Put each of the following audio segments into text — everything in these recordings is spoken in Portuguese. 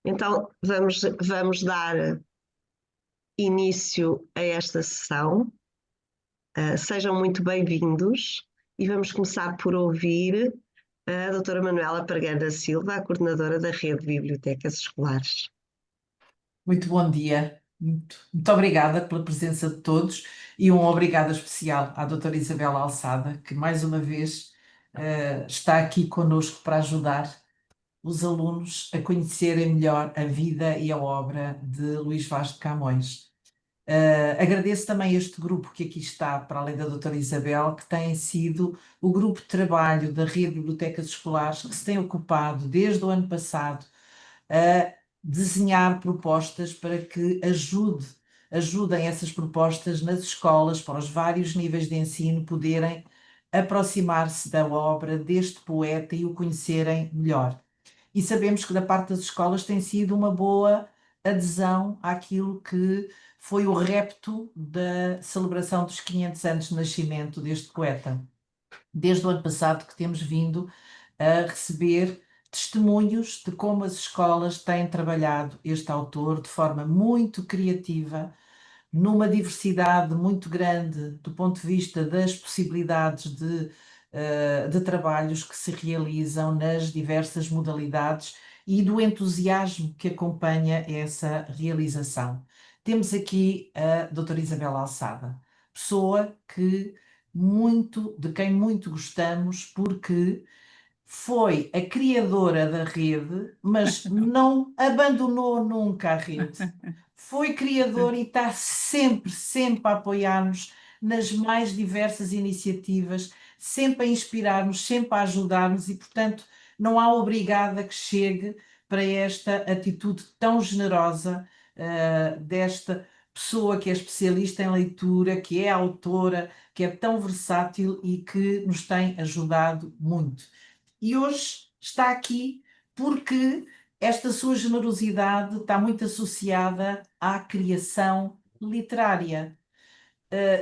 Então, vamos dar início a esta sessão. Sejam muito bem-vindos e vamos começar por ouvir a doutora Manuela Parreira da Silva, a coordenadora da Rede de Bibliotecas Escolares. Muito bom dia, muito obrigada pela presença de todos e um obrigado especial à doutora Isabel Alçada, que mais uma vez está aqui conosco para ajudar os alunos a conhecerem melhor a vida e a obra de Luís Vaz de Camões. Agradeço também este grupo que aqui está, para além da doutora Isabel, que tem sido o grupo de trabalho da Rede de Bibliotecas Escolares, que se tem ocupado desde o ano passado a desenhar propostas para que ajudem essas propostas nas escolas, para os vários níveis de ensino poderem aproximar-se da obra deste poeta e o conhecerem melhor. E sabemos que da parte das escolas tem sido uma boa adesão àquilo que foi o repto da celebração dos 500 anos de nascimento deste poeta. Desde o ano passado que temos vindo a receber testemunhos de como as escolas têm trabalhado este autor de forma muito criativa, numa diversidade muito grande do ponto de vista das possibilidades de trabalhos que se realizam nas diversas modalidades e do entusiasmo que acompanha essa realização. Temos aqui a doutora Isabel Alçada, pessoa de quem muito gostamos, porque foi a criadora da rede, mas não abandonou nunca a rede. Foi criadora e está sempre, sempre a apoiar-nos nas mais diversas iniciativas, sempre a inspirar-nos, sempre a ajudar-nos e, portanto, não há obrigada que chegue para esta atitude tão generosa desta pessoa que é especialista em leitura, que é autora, que é tão versátil e que nos tem ajudado muito. E hoje está aqui porque esta sua generosidade está muito associada à criação literária,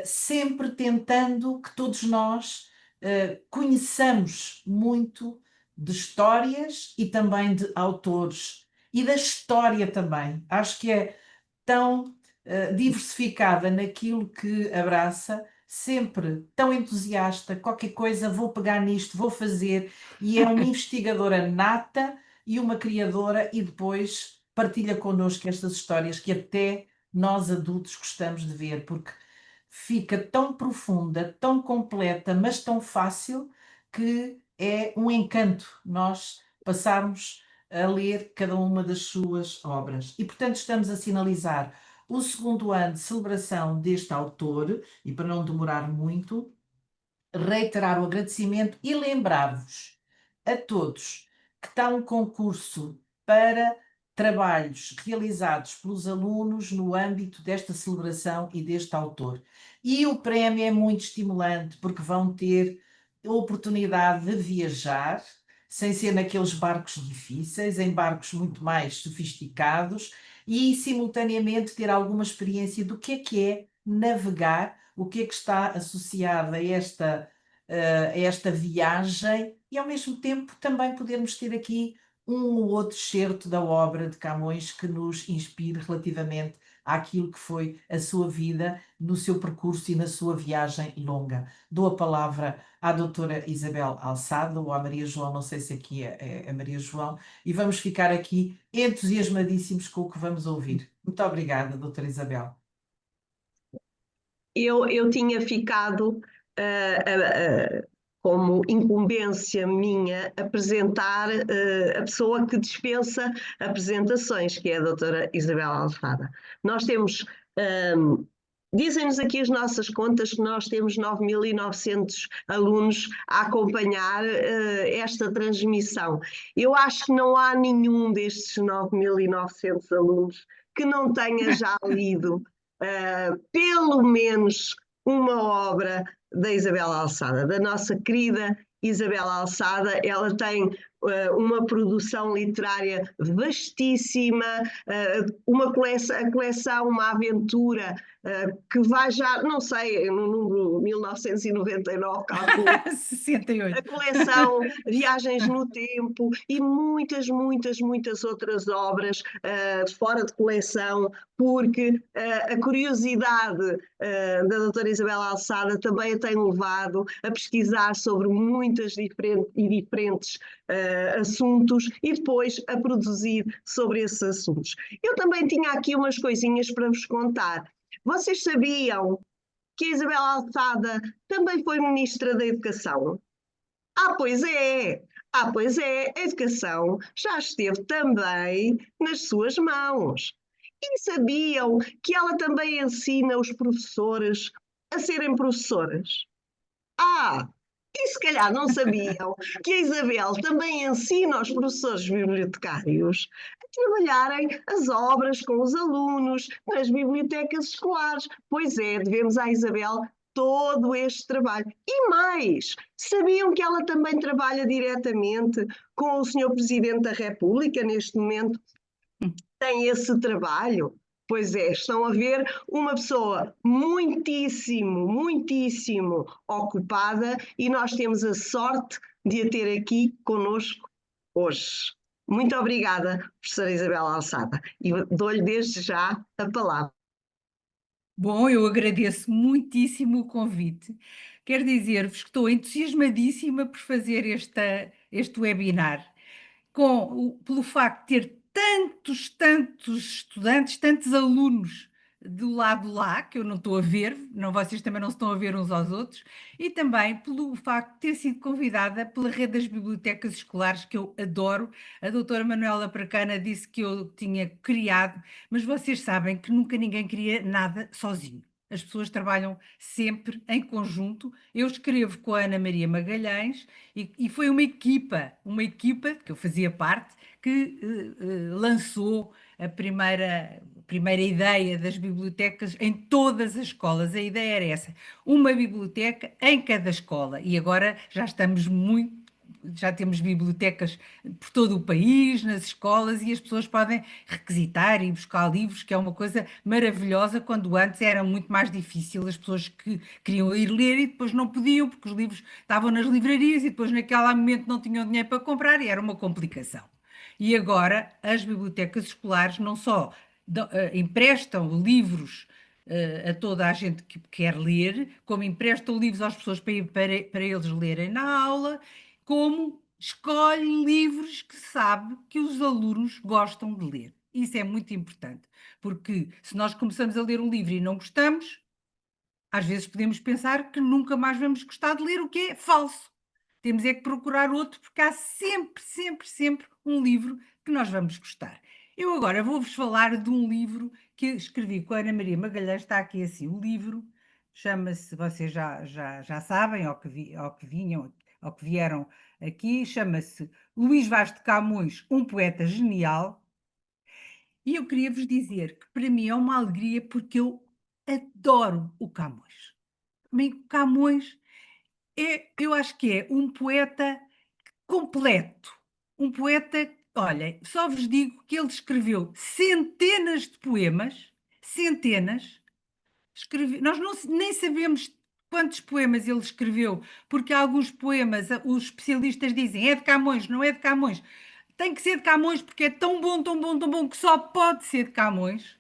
sempre tentando que todos nós conheçamos muito de histórias e também de autores e da história também. Acho que é tão diversificada naquilo que abraça, sempre tão entusiasta, qualquer coisa, vou pegar nisto, vou fazer, e é uma investigadora nata e uma criadora, e depois partilha connosco estas histórias que até nós adultos gostamos de ver, porque fica tão profunda, tão completa, mas tão fácil, que é um encanto nós passarmos a ler cada uma das suas obras. E, portanto, estamos a sinalizar o segundo ano de celebração deste autor, e para não demorar muito, reiterar o agradecimento e lembrar-vos a todos que está um concurso para trabalhos realizados pelos alunos no âmbito desta celebração e deste autor. E o prémio é muito estimulante, porque vão ter a oportunidade de viajar, sem ser naqueles barcos difíceis, em barcos muito mais sofisticados, e simultaneamente ter alguma experiência do que é navegar, o que é que está associado a esta viagem, e ao mesmo tempo também podermos ter aqui um ou outro excerto da obra de Camões que nos inspire relativamente àquilo que foi a sua vida, no seu percurso e na sua viagem longa. Dou a palavra à doutora Isabel Alçada, ou à Maria João, não sei se aqui é a Maria João, e vamos ficar aqui entusiasmadíssimos com o que vamos ouvir. Muito obrigada, doutora Isabel. Eu tinha ficado como incumbência minha apresentar a pessoa que dispensa apresentações, que é a doutora Isabel Alçada. Nós temos, dizem-nos aqui as nossas contas que nós temos 9.900 alunos a acompanhar esta transmissão. Eu acho que não há nenhum destes 9.900 alunos que não tenha já lido pelo menos uma obra da Isabel Alçada, da nossa querida Isabel Alçada, ela tem uma produção literária vastíssima, a coleção, uma aventura que vai já, não sei, no número 1999, calculo, a 68. coleção Viagens no Tempo e muitas, muitas, muitas outras obras fora de coleção, porque a curiosidade da doutora Isabel Alçada também a tem levado a pesquisar sobre muitas diferentes assuntos e depois a produzir sobre esses assuntos. Eu também tinha aqui umas coisinhas para vos contar. Vocês sabiam que a Isabel Alçada também foi Ministra da Educação? Ah, pois é! Ah, pois é, a educação já esteve também nas suas mãos. E sabiam que ela também ensina os professores a serem professores? Ah, e se calhar não sabiam que a Isabel também ensina aos professores bibliotecários a trabalharem as obras com os alunos nas bibliotecas escolares. Pois é, devemos à Isabel todo este trabalho. E mais, sabiam que ela também trabalha diretamente com o Senhor Presidente da República neste momento? Tem esse trabalho? Pois é, estão a ver uma pessoa muitíssimo, muitíssimo ocupada e nós temos a sorte de a ter aqui conosco hoje. Muito obrigada, professora Isabel Alçada, e dou-lhe desde já a palavra. Bom, eu agradeço muitíssimo o convite. Quero dizer-vos que estou entusiasmadíssima por fazer este webinar, pelo facto de ter tantos estudantes, tantos alunos do lado lá, que eu não estou a ver, não, vocês também não se estão a ver uns aos outros, e também pelo facto de ter sido convidada pela Rede das Bibliotecas Escolares, que eu adoro. A doutora Manuela Pracana disse que eu tinha criado, mas vocês sabem que nunca ninguém cria nada sozinho. As pessoas trabalham sempre em conjunto. Eu escrevo com a Ana Maria Magalhães e foi uma equipa que eu fazia parte, que lançou a primeira ideia das bibliotecas em todas as escolas. A ideia era essa, uma biblioteca em cada escola. E agora já temos bibliotecas por todo o país, nas escolas, e as pessoas podem requisitar e buscar livros, que é uma coisa maravilhosa, quando antes era muito mais difícil, as pessoas que queriam ir ler e depois não podiam, porque os livros estavam nas livrarias e depois naquele momento não tinham dinheiro para comprar e era uma complicação. E agora as bibliotecas escolares não só emprestam livros a toda a gente que quer ler, como emprestam livros às pessoas para eles lerem na aula, como escolhe livros que sabe que os alunos gostam de ler. Isso é muito importante, porque se nós começamos a ler um livro e não gostamos, às vezes podemos pensar que nunca mais vamos gostar de ler, o que é falso. Temos é que procurar outro, porque há sempre um livro que nós vamos gostar. Eu agora vou-vos falar de um livro que escrevi com a Ana Maria Magalhães, está aqui assim, o livro chama-se, vocês já sabem, ou que vinham, ou que vieram aqui, chama-se Luís Vaz de Camões, um poeta genial. E eu queria vos dizer que para mim é uma alegria porque eu adoro o Camões. O Camões eu acho que é um poeta completo. Um poeta, olha, só vos digo que ele escreveu centenas de poemas, centenas. Nós nem sabemos quantos poemas ele escreveu, porque alguns poemas os especialistas dizem é de Camões, não é de Camões. Tem que ser de Camões porque é tão bom, tão bom, tão bom que só pode ser de Camões.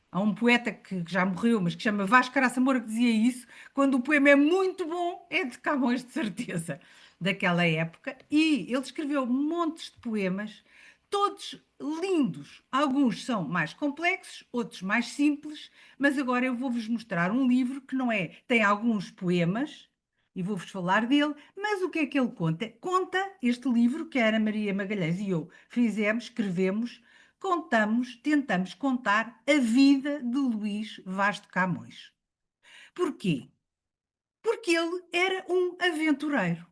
Há um poeta que já morreu, mas que chama Vasco Caraça Moura, que dizia isso: quando o poema é muito bom, é de Camões, de certeza, daquela época. E ele escreveu montes de poemas, todos lindos. Alguns são mais complexos, outros mais simples, mas agora eu vou-vos mostrar um livro que não é, tem alguns poemas, e vou-vos falar dele, mas o que é que ele conta? Conta este livro que a Ana Maria Magalhães e eu escrevemos, tentamos contar a vida de Luís Vaz de Camões. Porquê? Porque ele era um aventureiro.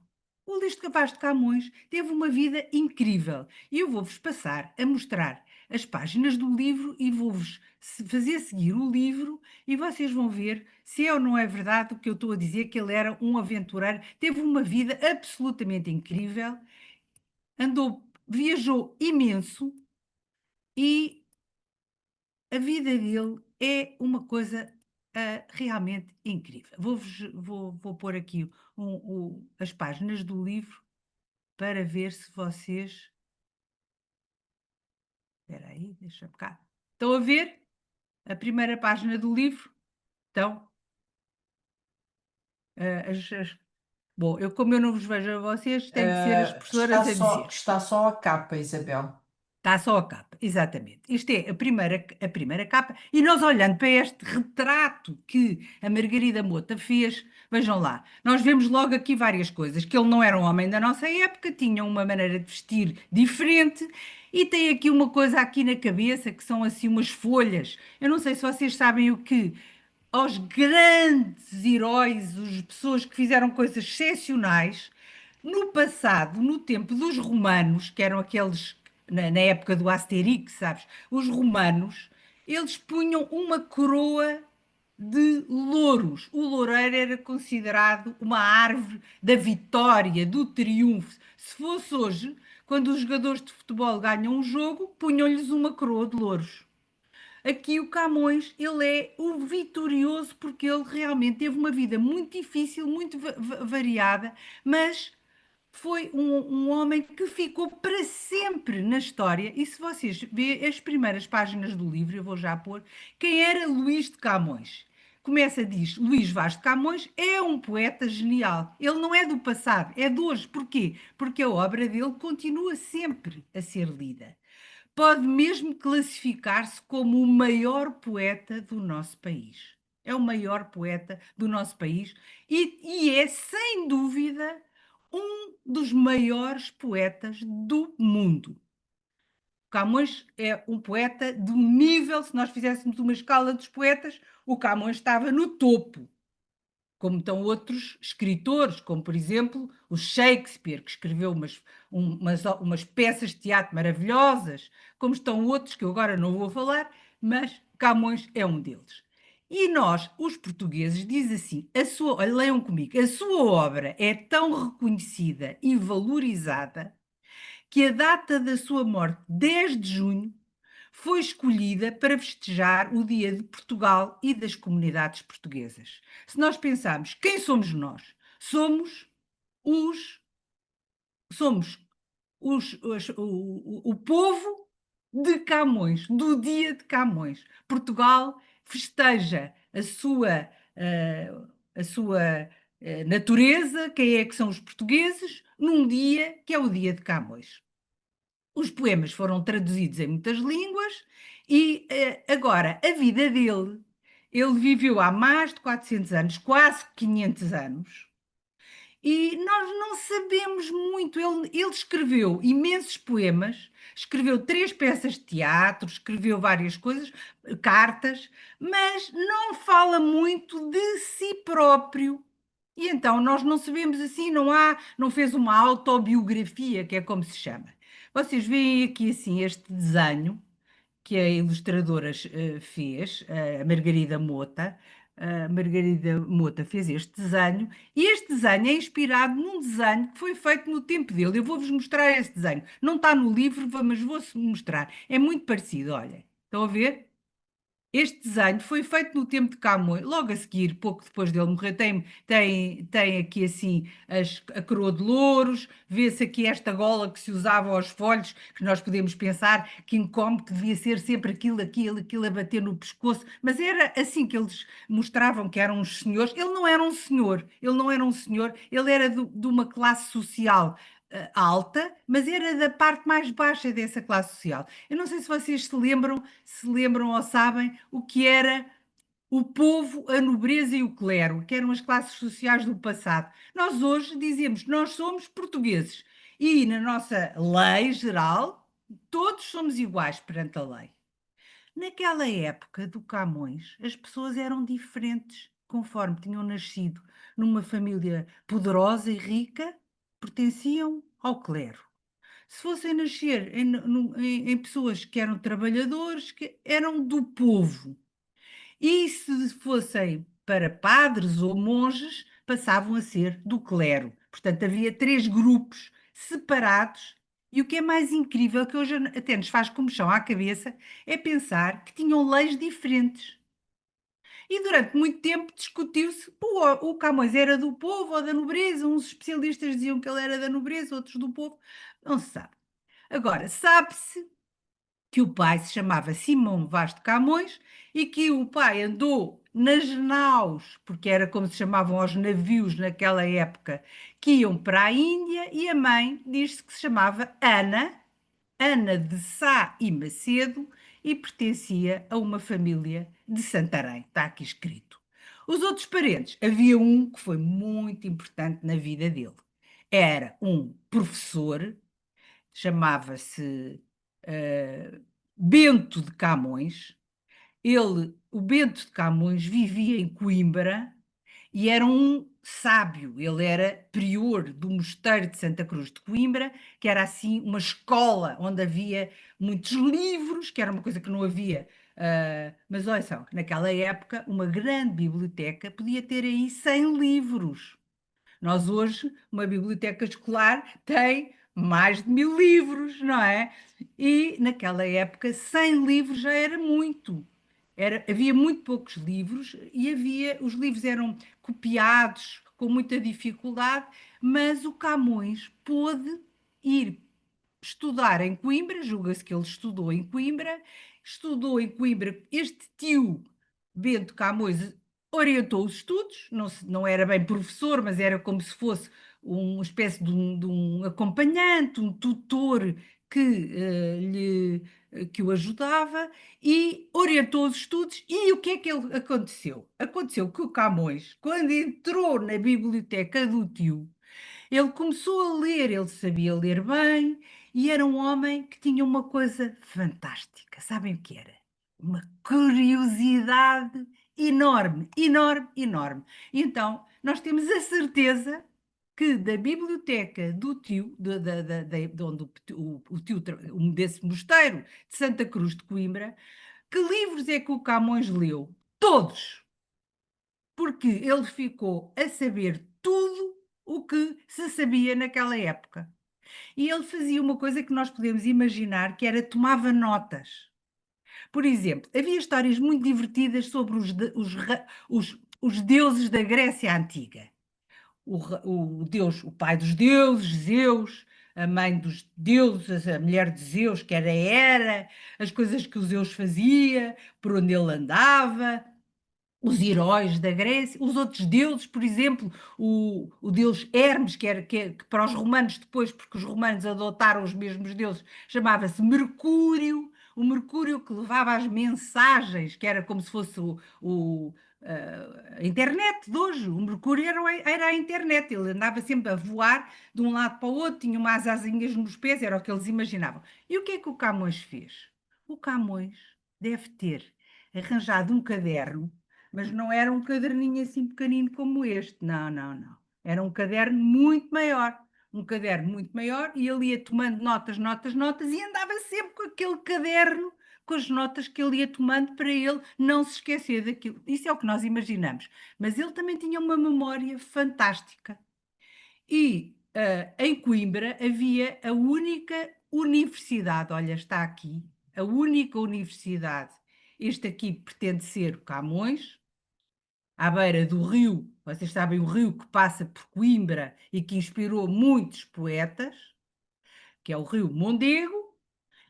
O Luís Vaz de Camões teve uma vida incrível e eu vou-vos passar a mostrar as páginas do livro e vou-vos fazer seguir o livro e vocês vão ver se é ou não é verdade o que eu estou a dizer, que ele era um aventureiro, teve uma vida absolutamente incrível, viajou imenso e a vida dele é uma coisa realmente incrível. Vou pôr aqui as páginas do livro para ver se vocês. Espera aí, deixa-me cá. Estão a ver a primeira página do livro? Então, bom, como eu não vos vejo a vocês, tem que ser as professoras a dizer. Está só a capa, Isabel. Está só a capa, exatamente. Isto é a primeira capa, e nós olhando para este retrato que a Margarida Mota fez, vejam lá, nós vemos logo aqui várias coisas, que ele não era um homem da nossa época, tinha uma maneira de vestir diferente, e tem aqui uma coisa aqui na cabeça, que são assim umas folhas. Eu não sei se vocês sabem o que aos grandes heróis, as pessoas que fizeram coisas excepcionais, no passado, no tempo dos romanos, que eram aqueles, na época do Asterix, sabes? Os romanos, eles punham uma coroa de louros. O loureiro era considerado uma árvore da vitória, do triunfo. Se fosse hoje, quando os jogadores de futebol ganham um jogo, punham-lhes uma coroa de louros. Aqui o Camões, ele é o vitorioso porque ele realmente teve uma vida muito difícil, muito variada, mas foi um homem que ficou para sempre na história. E se vocês verem as primeiras páginas do livro, eu vou já pôr, quem era Luís de Camões? Começa, diz, Luís Vaz de Camões é um poeta genial. Ele não é do passado, é de hoje. Porquê? Porque a obra dele continua sempre a ser lida. Pode mesmo classificar-se como o maior poeta do nosso país. É o maior poeta do nosso país e é, sem dúvida, um dos maiores poetas do mundo. Camões é um poeta de um nível, se nós fizéssemos uma escala dos poetas, o Camões estava no topo, como estão outros escritores, como por exemplo o Shakespeare, que escreveu umas peças de teatro maravilhosas, como estão outros que eu agora não vou falar, mas Camões é um deles. E nós, os portugueses, diz assim, olha, leiam comigo, a sua obra é tão reconhecida e valorizada que a data da sua morte, 10 de junho, foi escolhida para festejar o Dia de Portugal e das comunidades portuguesas. Se nós pensarmos, quem somos nós? Somos os somos o povo de Camões, do Dia de Camões. Portugal festeja a sua natureza, quem é que são os portugueses, num dia que é o Dia de Camões. Os poemas foram traduzidos em muitas línguas e agora a vida dele, ele viveu há mais de 400 anos, quase 500 anos, e nós não sabemos muito. Ele escreveu imensos poemas, escreveu 3 peças de teatro, escreveu várias coisas, cartas, mas não fala muito de si próprio. E então nós não sabemos assim, não fez uma autobiografia, que é como se chama. Vocês veem aqui assim este desenho que a ilustradora fez, a Margarida Mota. A Margarida Mota fez este desenho e este desenho é inspirado num desenho que foi feito no tempo dele. Eu vou-vos mostrar esse desenho. Não está no livro, mas vou-vos mostrar. É muito parecido, olha. Estão a ver? Este desenho foi feito no tempo de Camões, logo a seguir, pouco depois dele morrer. Tem aqui assim a coroa de louros, vê-se aqui esta gola que se usava aos folhos, que nós podemos pensar que incómodo que devia ser sempre aquilo a bater no pescoço, mas era assim que eles mostravam que eram uns senhores. Ele não era um senhor, ele era de uma classe social alta, mas era da parte mais baixa dessa classe social. Eu não sei se vocês se lembram ou sabem o que era o povo, a nobreza e o clero, que eram as classes sociais do passado. Nós hoje dizemos, nós somos portugueses e na nossa lei geral, todos somos iguais perante a lei. Naquela época do Camões, as pessoas eram diferentes, conforme tinham nascido numa família poderosa e rica, pertenciam ao clero. se fossem nascer em pessoas que eram trabalhadores, que eram do povo. E se fossem para padres ou monges, passavam a ser do clero. Portanto, havia três grupos separados. E o que é mais incrível, que hoje até nos faz comichão à cabeça, é pensar que tinham leis diferentes. E durante muito tempo discutiu-se, o Camões era do povo ou da nobreza, uns especialistas diziam que ele era da nobreza, outros do povo, não se sabe. Agora, sabe-se que o pai se chamava Simão Vaz de Camões e que o pai andou nas naus, porque era como se chamavam os navios naquela época, que iam para a Índia, e a mãe diz-se que se chamava Ana de Sá e Macedo, e pertencia a uma família de Santarém, está aqui escrito. Os outros parentes, havia um que foi muito importante na vida dele. Era um professor, chamava-se Bento de Camões. O Bento de Camões vivia em Coimbra e era um sábio. Ele era prior do Mosteiro de Santa Cruz de Coimbra, que era assim uma escola onde havia muitos livros, que era uma coisa que não havia. Mas olha só, naquela época, uma grande biblioteca podia ter aí 100 livros. Nós hoje, uma biblioteca escolar tem mais de 1000 livros, não é? E naquela época, 100 livros já era muito. Havia muito poucos livros e os livros eram copiados com muita dificuldade, mas o Camões pôde ir estudar em Coimbra, julga-se que ele estudou em Coimbra, este tio Bento Camões orientou os estudos, não era bem professor, mas era como se fosse uma espécie de um acompanhante, um tutor que o ajudava e orientou os estudos. E o que é que aconteceu? Aconteceu que o Camões, quando entrou na biblioteca do tio, ele começou a ler, ele sabia ler bem e era um homem que tinha uma coisa fantástica. Sabem o que era? Uma curiosidade enorme, enorme, enorme. E então, nós temos a certeza que da biblioteca do tio, de onde o tio, desse mosteiro de Santa Cruz de Coimbra, que livros é que o Camões leu? Todos! Porque ele ficou a saber tudo o que se sabia naquela época. E ele fazia uma coisa que nós podemos imaginar, que era tomava notas. Por exemplo, havia histórias muito divertidas sobre os deuses da Grécia Antiga. O deus, o pai dos deuses, Zeus, a mãe dos deuses, a mulher de Zeus, que era Hera, as coisas que o Zeus fazia, por onde ele andava, os heróis da Grécia, os outros deuses, por exemplo, o deus Hermes, que para os romanos depois, porque os romanos adotaram os mesmos deuses, chamava-se Mercúrio, o Mercúrio que levava as mensagens, que era como se fosse a internet de hoje. O Mercúrio era a internet, ele andava sempre a voar de um lado para o outro, tinha umas asinhas nos pés, era o que eles imaginavam. E o que é que o Camões fez? O Camões deve ter arranjado um caderno, mas não era um caderninho assim pequenino como este, não, não, não. Era um caderno muito maior, e ele ia tomando notas, notas, notas, e andava sempre com aquele caderno, com as notas que ele ia tomando para ele não se esquecer daquilo. Isso é o que nós imaginamos. Mas ele também tinha uma memória fantástica. E em Coimbra havia a única universidade, olha, está aqui, a única universidade. Este aqui pretende ser o Camões, à beira do rio, vocês sabem, o rio que passa por Coimbra e que inspirou muitos poetas, que é o rio Mondego,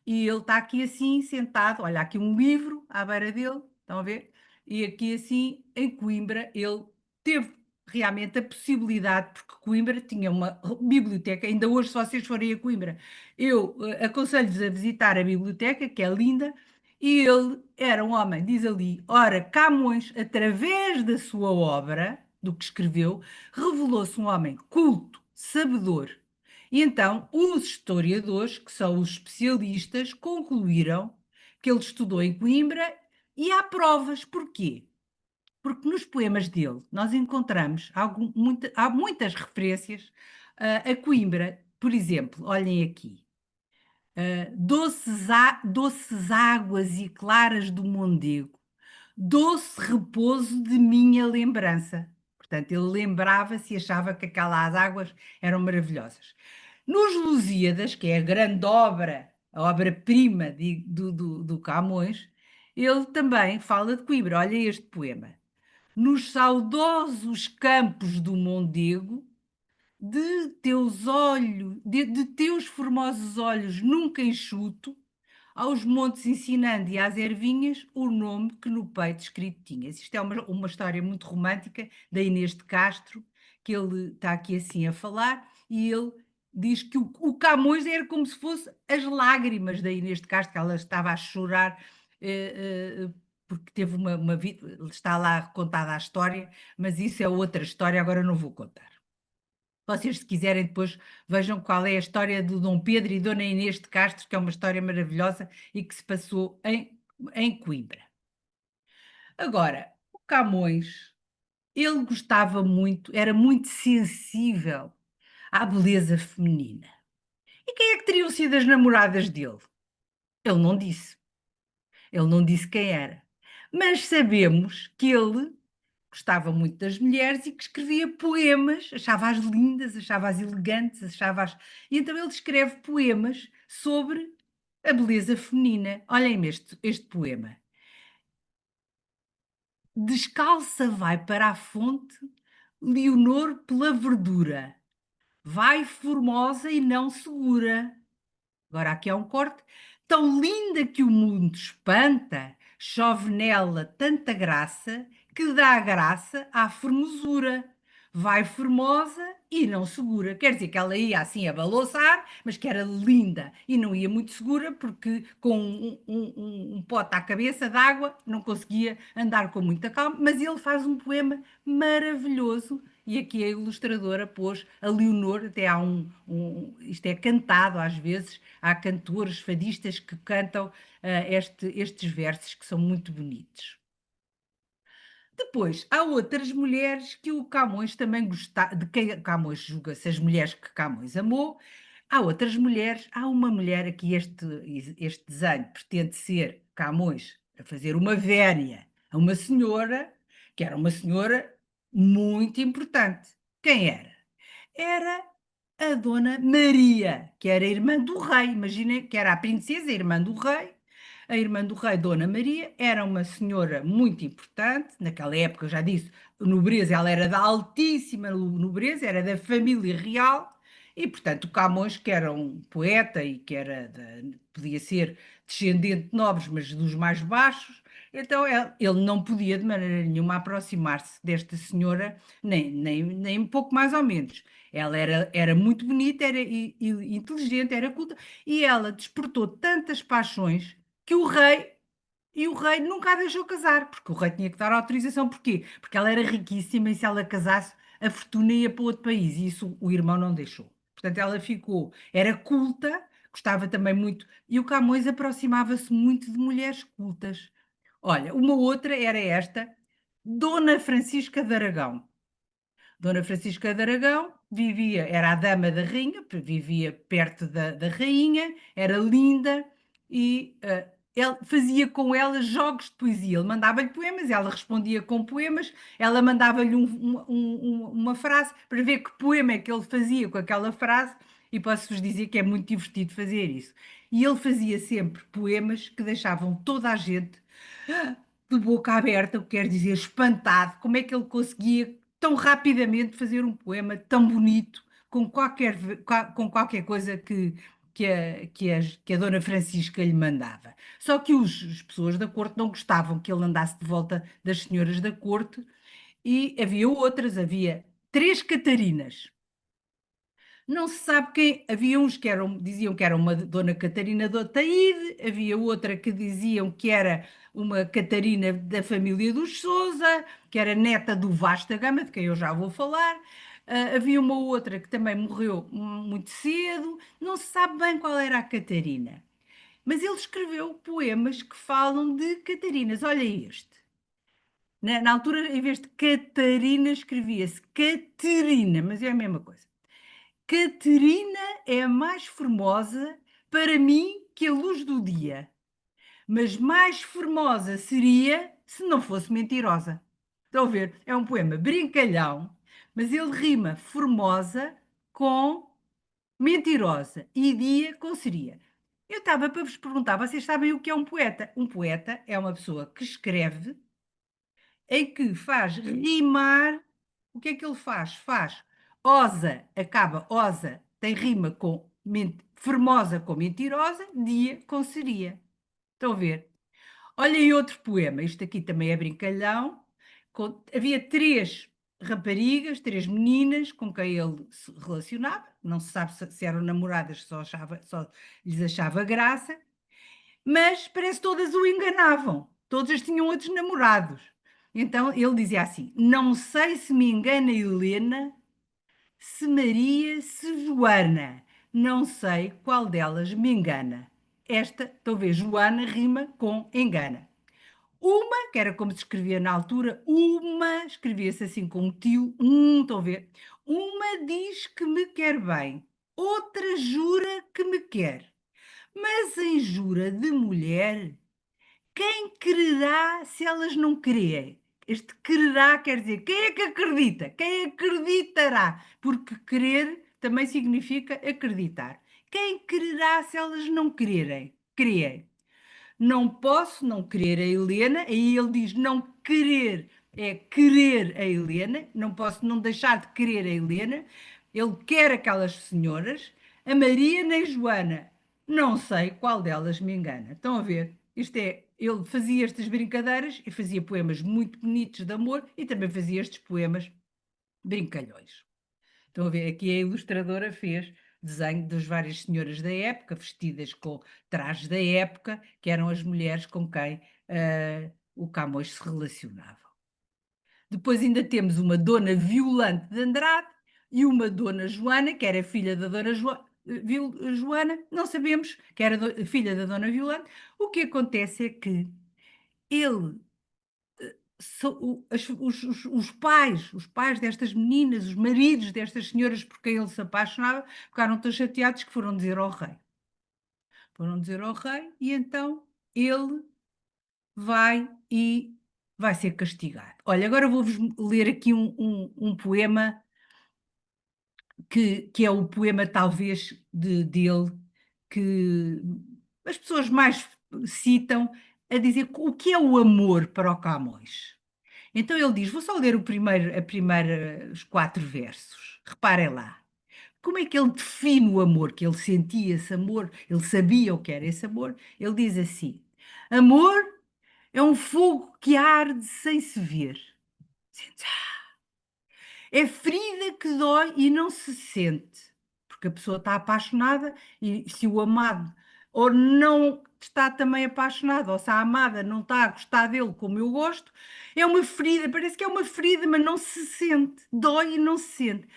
e ele está aqui assim, sentado, olha, aqui um livro à beira dele, estão a ver? E aqui assim, em Coimbra, ele teve realmente a possibilidade, porque Coimbra tinha uma biblioteca, ainda hoje, se vocês forem a Coimbra, eu aconselho-vos a visitar a biblioteca, que é linda, e ele era um homem, diz ali, ora, Camões, através da sua obra, do que escreveu, revelou-se um homem culto, sabedor. E então, os historiadores, que são os especialistas, concluíram que ele estudou em Coimbra e há provas. Porquê? Porque nos poemas dele nós encontramos há muitas referências a Coimbra. Por exemplo, olhem aqui. doces águas e claras do Mondego, doce repouso de minha lembrança. Portanto, ele lembrava-se e achava que aquelas águas eram maravilhosas. Nos Lusíadas, que é a grande obra, a obra-prima do Camões, ele também fala de Coimbra. Olha este poema. Nos saudosos campos do Mondego, de teus olhos, de teus formosos olhos nunca enxuto, aos montes ensinando e às ervinhas o nome que no peito escrito tinhas. Isto é uma história muito romântica da Inês de Castro, que ele está aqui assim a falar, e ele diz que o Camões era como se fosse as lágrimas da Inês de Castro, que ela estava a chorar porque teve uma vida, está lá contada a história, mas isso é outra história, agora não vou contar. Vocês, se quiserem, depois vejam qual é a história do Dom Pedro e Dona Inês de Castro, que é uma história maravilhosa e que se passou em Coimbra. Agora, o Camões, ele gostava muito, era muito sensível à beleza feminina. E quem é que teriam sido as namoradas dele? Ele não disse. Ele não disse quem era. Mas sabemos que ele gostava muito das mulheres e que escrevia poemas, achava-as lindas, achava-as elegantes, achava-as... E então ele escreve poemas sobre a beleza feminina. Olhem este poema. Descalça vai para a fonte, Leonor pela verdura. Vai formosa e não segura. Agora aqui há um corte. Tão linda que o mundo espanta, chove nela tanta graça, que dá graça à formosura. Vai formosa e não segura. Quer dizer que ela ia assim a balouçar, mas que era linda e não ia muito segura, porque com um pote à cabeça de água não conseguia andar com muita calma. Mas ele faz um poema maravilhoso e aqui a ilustradora pôs a Leonor, até há isto é cantado às vezes, há cantores, fadistas que cantam estes versos que são muito bonitos. Depois, há outras mulheres que o Camões também gostava, de quem Camões julga-se as mulheres que Camões amou. Há outras mulheres, há uma mulher aqui, este desenho pretende ser Camões a fazer uma vénia a uma senhora, que era uma senhora muito importante. Quem era? Era a Dona Maria, que era irmã do rei. Imaginem que era a princesa, a irmã do rei. A irmã do rei, Dona Maria, era uma senhora muito importante. Naquela época, eu já disse, nobreza, ela era da altíssima nobreza, era da família real. E, portanto, o Camões, que era um poeta e que podia ser descendente de nobres, mas dos mais baixos, então ele não podia de maneira nenhuma aproximar-se desta senhora, nem um pouco mais ou menos. Ela era muito bonita, era inteligente, era culta, e ela despertou tantas paixões que o rei nunca a deixou casar, porque o rei tinha que dar autorização. Porquê? Porque ela era riquíssima e se ela casasse, a fortuna ia para outro país, e isso o irmão não deixou. Portanto, ela ficou, era culta, gostava também muito, e o Camões aproximava-se muito de mulheres cultas. Olha, uma outra era esta, Dona Francisca de Aragão. Dona Francisca de Aragão era a dama da rainha, vivia perto da rainha, era linda e ele fazia com ela jogos de poesia. Ele mandava-lhe poemas, ela respondia com poemas, ela mandava-lhe uma frase para ver que poema é que ele fazia com aquela frase, e posso-vos dizer que é muito divertido fazer isso. E ele fazia sempre poemas que deixavam toda a gente de boca aberta, o que quer dizer espantado, como é que ele conseguia tão rapidamente fazer um poema tão bonito com qualquer coisa que a Dona Francisca lhe mandava. Só que as pessoas da corte não gostavam que ele andasse de volta das senhoras da corte e havia outras, havia 3 Catarinas. Não se sabe quem. Havia uns que diziam que era uma Dona Catarina de Otaíde, havia outra que diziam que era uma Catarina da família dos Sousa, que era neta do Vasco da Gama, de quem eu já vou falar. Havia uma outra que também morreu muito cedo. Não se sabe bem qual era a Catarina. Mas ele escreveu poemas que falam de Catarinas. Olha este. Na altura, em vez de Catarina, escrevia-se Caterina, mas é a mesma coisa. Caterina é a mais formosa para mim que a luz do dia, mas mais formosa seria se não fosse mentirosa. Estão a ver? É um poema brincalhão, mas ele rima formosa com mentirosa e dia com seria. Eu estava para vos perguntar, vocês sabem o que é um poeta? Um poeta é uma pessoa que escreve em que faz rimar. O que é que ele faz? Faz osa, acaba osa, tem rima com formosa com mentirosa, dia com seria. Estão a ver? Olhem outro poema, isto aqui também é brincalhão. Havia três raparigas, três meninas com quem ele se relacionava, não se sabe se eram namoradas, só lhes achava graça, mas parece que todas o enganavam, todas tinham outros namorados. Então ele dizia assim: não sei se me engana Helena, se Maria, se Joana, não sei qual delas me engana. Esta, talvez Joana, rima com engana. Uma, que era como se escrevia na altura, uma, escrevia-se assim com tio, estão a ver? Uma diz que me quer bem, outra jura que me quer. Mas em jura de mulher, quem quererá se elas não quererem? Este quererá quer dizer, quem é que acredita? Quem acreditará? Porque querer também significa acreditar. Quem quererá se elas não quererem? Querem. Não posso não querer a Helena, aí ele diz não querer, é querer a Helena, não posso não deixar de querer a Helena, ele quer aquelas senhoras, a Maria nem Joana, não sei qual delas me engana. Estão a ver? Isto é, ele fazia estas brincadeiras e fazia poemas muito bonitos de amor e também fazia estes poemas brincalhões. Estão a ver? Aqui a ilustradora fez desenho das várias senhoras da época, vestidas com trajes da época, que eram as mulheres com quem o Camões se relacionava. Depois ainda temos uma Dona Violante de Andrade e uma Dona Joana, que era filha da Dona Joana, não sabemos que era filha da Dona Violante. O que acontece é que ele os pais destas meninas, os maridos destas senhoras por quem ele se apaixonava, ficaram tão chateados que foram dizer ao rei. Foram dizer ao rei e então ele vai ser castigado. Olha, agora vou-vos ler aqui um poema que é o poema talvez dele que as pessoas mais citam a dizer o que é o amor para o Camões. Então ele diz, vou só ler os 4 versos. Reparem lá. Como é que ele define o amor? Que ele sentia esse amor, ele sabia o que era esse amor. Ele diz assim: amor é um fogo que arde sem se ver. É ferida que dói e não se sente. Porque a pessoa está apaixonada e se o amado ou não está também apaixonado, ou se a amada não está a gostar dele como eu gosto, é uma ferida, parece que é uma ferida, mas não se sente, dói e não se sente.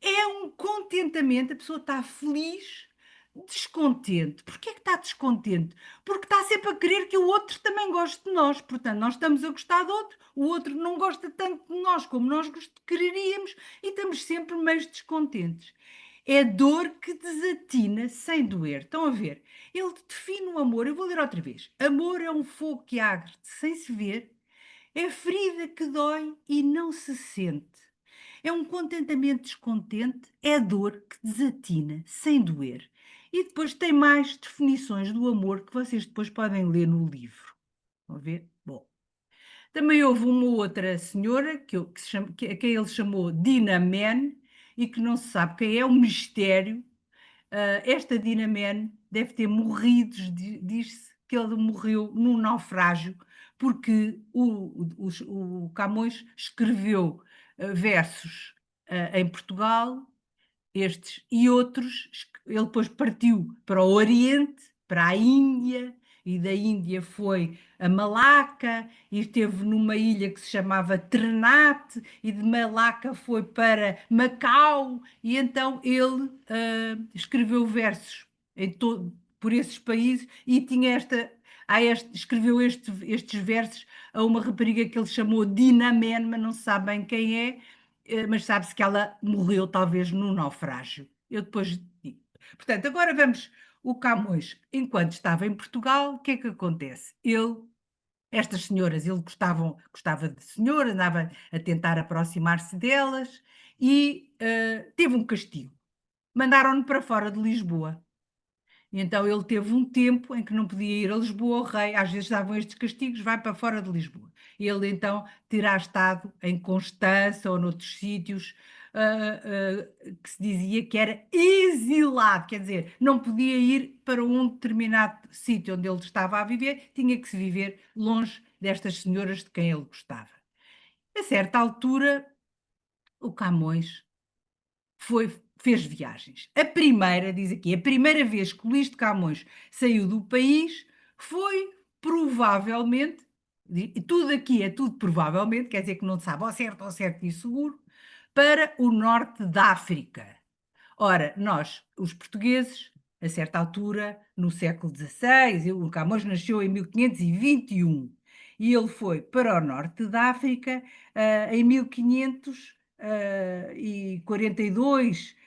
É um contentamento, a pessoa está feliz, descontente. Porquê é que está descontente? Porque está sempre a querer que o outro também goste de nós. Portanto, nós estamos a gostar do outro, o outro não gosta tanto de nós como nós quereríamos e estamos sempre meio descontentes. É dor que desatina sem doer. Estão a ver? Ele define o amor, eu vou ler outra vez. Amor é um fogo que arde sem se ver, é ferida que dói e não se sente. É um contentamento descontente, é dor que desatina, sem doer. E depois tem mais definições do amor que vocês depois podem ler no livro. Vão ver? Bom. Também houve uma outra senhora a quem ele chamou Dina Man e que não se sabe quem é, um mistério. Esta Dina Man deve ter morrido, diz-se que ele morreu num naufrágio, porque o Camões escreveu versos em Portugal, estes e outros. Ele depois partiu para o Oriente, para a Índia, e da Índia foi a Malaca, e esteve numa ilha que se chamava Ternate, e de Malaca foi para Macau, e então ele escreveu versos por esses países e tinha escreveu estes versos a uma rapariga que ele chamou Dina Man, mas não se sabe bem quem é, mas sabe-se que ela morreu talvez num naufrágio. Eu depois digo. Portanto, agora vamos o Camões, enquanto estava em Portugal, o que é que acontece? Estas senhoras, ele gostava de senhora, andava a tentar aproximar-se delas e teve um castigo. Mandaram-no para fora de Lisboa. E então ele teve um tempo em que não podia ir a Lisboa, o rei, às vezes davam estes castigos, vai para fora de Lisboa. Ele então terá estado em Constança ou noutros sítios que se dizia que era exilado, quer dizer, não podia ir para um determinado sítio onde ele estava a viver, tinha que se viver longe destas senhoras de quem ele gostava. A certa altura, o Camões fez viagens. A primeira, diz aqui, a primeira vez que Luís de Camões saiu do país foi provavelmente, e tudo aqui é tudo provavelmente, quer dizer que não se sabe ao certo e seguro, para o norte da África. Ora, nós, os portugueses, a certa altura, no século XVI, o Camões nasceu em 1521 e ele foi para o norte da África em 1542,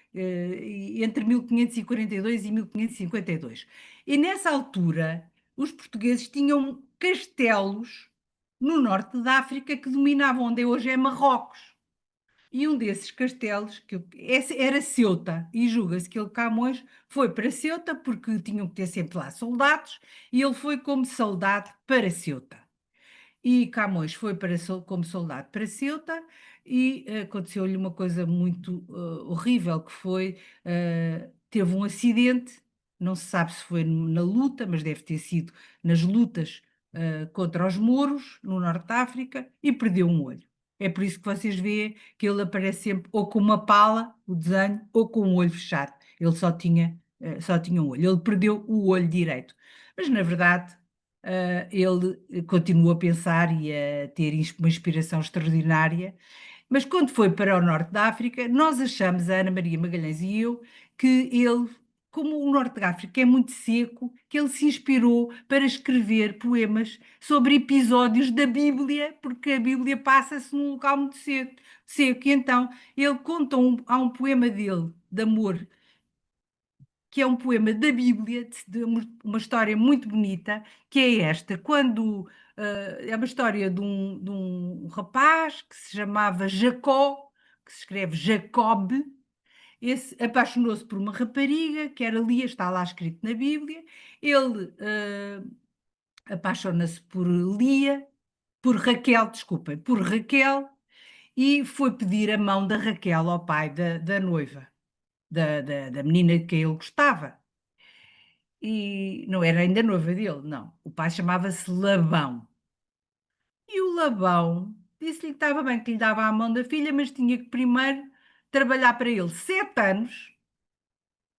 entre 1542 e 1552. E nessa altura, os portugueses tinham castelos no norte da África que dominavam onde hoje é Marrocos. E um desses castelos, esse era Ceuta, e julga-se que ele, Camões, foi para Ceuta porque tinham que ter sempre lá soldados, e ele foi como soldado para Ceuta. E Camões foi como soldado para Ceuta e aconteceu-lhe uma coisa muito horrível, que foi, teve um acidente, não se sabe se foi na luta, mas deve ter sido nas lutas contra os mouros, no Norte de África, e perdeu um olho. É por isso que vocês veem que ele aparece sempre ou com uma pala, o desenho, ou com um olho fechado. Ele só tinha um olho. Ele perdeu o olho direito. Mas, na verdade, ele continua a pensar e a ter uma inspiração extraordinária. Mas quando foi para o norte da África, nós achamos, a Ana Maria Magalhães e eu, que ele, como o norte da África é muito seco, que ele se inspirou para escrever poemas sobre episódios da Bíblia, porque a Bíblia passa-se num local muito seco. E então ele conta há um poema dele, de amor, que é um poema da Bíblia, de uma história muito bonita, que é esta, quando é uma história de um rapaz que se chamava Jacó, que se escreve Jacob, esse apaixonou-se por uma rapariga, que era Lia, está lá escrito na Bíblia, ele apaixona-se por Lia, por Raquel, desculpem, por Raquel, e foi pedir a mão da Raquel ao pai da noiva, da menina de quem ele gostava. E não era ainda noiva dele, não. O pai chamava-se Labão. E o Labão disse-lhe que estava bem, que lhe dava a mão da filha, mas tinha que primeiro trabalhar para ele 7 anos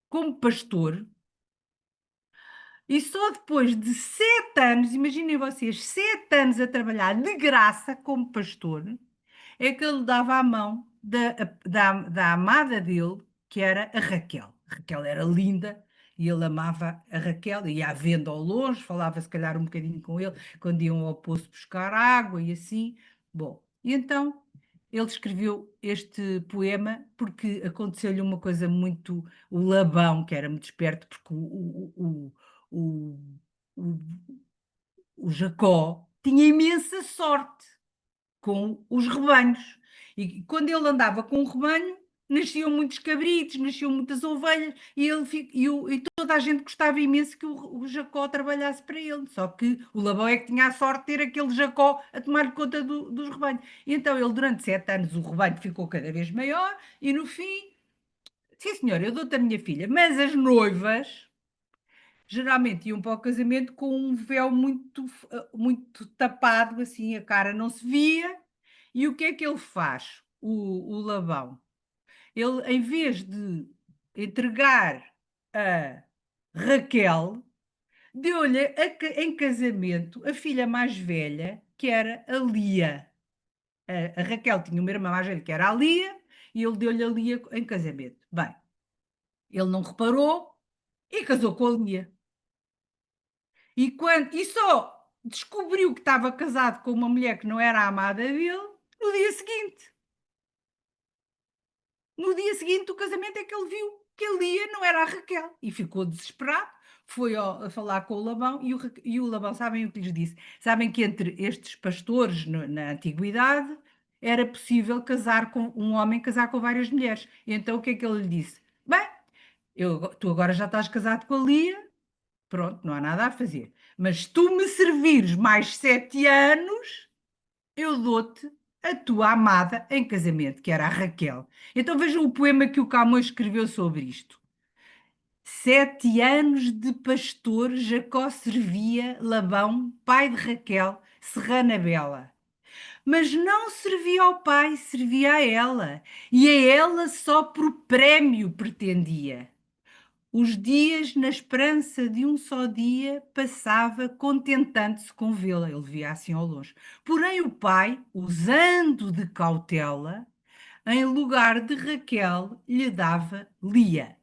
como pastor. E só depois de 7 anos, imaginem vocês, 7 anos a trabalhar de graça como pastor, é que ele dava a mão da amada dele, que era a Raquel. A Raquel era linda e ele amava a Raquel, ia à venda ao longe, falava se calhar um bocadinho com ele, quando iam ao poço buscar água e assim. Bom, e então ele escreveu este poema porque aconteceu-lhe uma coisa muito. O Labão, que era muito esperto, porque o, o, o Jacó tinha imensa sorte com os rebanhos. E quando ele andava com o rebanho, nasciam muitos cabritos, nasciam muitas ovelhas, e toda a gente gostava imenso que o Jacó trabalhasse para ele. Só que o Labão é que tinha a sorte de ter aquele Jacó a tomar conta dos rebanhos. E então ele, durante 7 anos, o rebanho ficou cada vez maior, e no fim, sim senhor, eu dou-te a minha filha, mas as noivas geralmente iam para o casamento com um véu muito tapado, assim, a cara não se via. E o que é que ele faz, o Labão? Ele, em vez de entregar a Raquel, deu-lhe em casamento a filha mais velha, que era a Lia. A Raquel tinha uma irmã mais velha, que era a Lia, e ele deu-lhe a Lia em casamento. Bem, ele não reparou e casou com a Lia. E só descobriu que estava casado com uma mulher que não era a amada dele no dia seguinte. No dia seguinte do casamento é que ele viu que a Lia não era a Raquel e ficou desesperado, foi a falar com o Labão e o Labão, sabem o que lhes disse? Sabem que entre estes pastores na antiguidade era possível casar com um homem casar com várias mulheres. Então o que é que ele lhe disse? Bem, tu agora já estás casado com a Lia, pronto, não há nada a fazer. Mas se tu me servires mais 7 anos, eu dou-te a tua amada em casamento, que era a Raquel. Então vejam o poema que o Camões escreveu sobre isto. 7 anos de pastor Jacó servia Labão, pai de Raquel, serrana bela. Mas não servia ao pai, servia a ela, e a ela só por prémio pretendia. Os dias, na esperança de um só dia, passava contentando-se com vê-la. Ele via assim ao longe. Porém, o pai, usando de cautela, em lugar de Raquel, lhe dava Lia.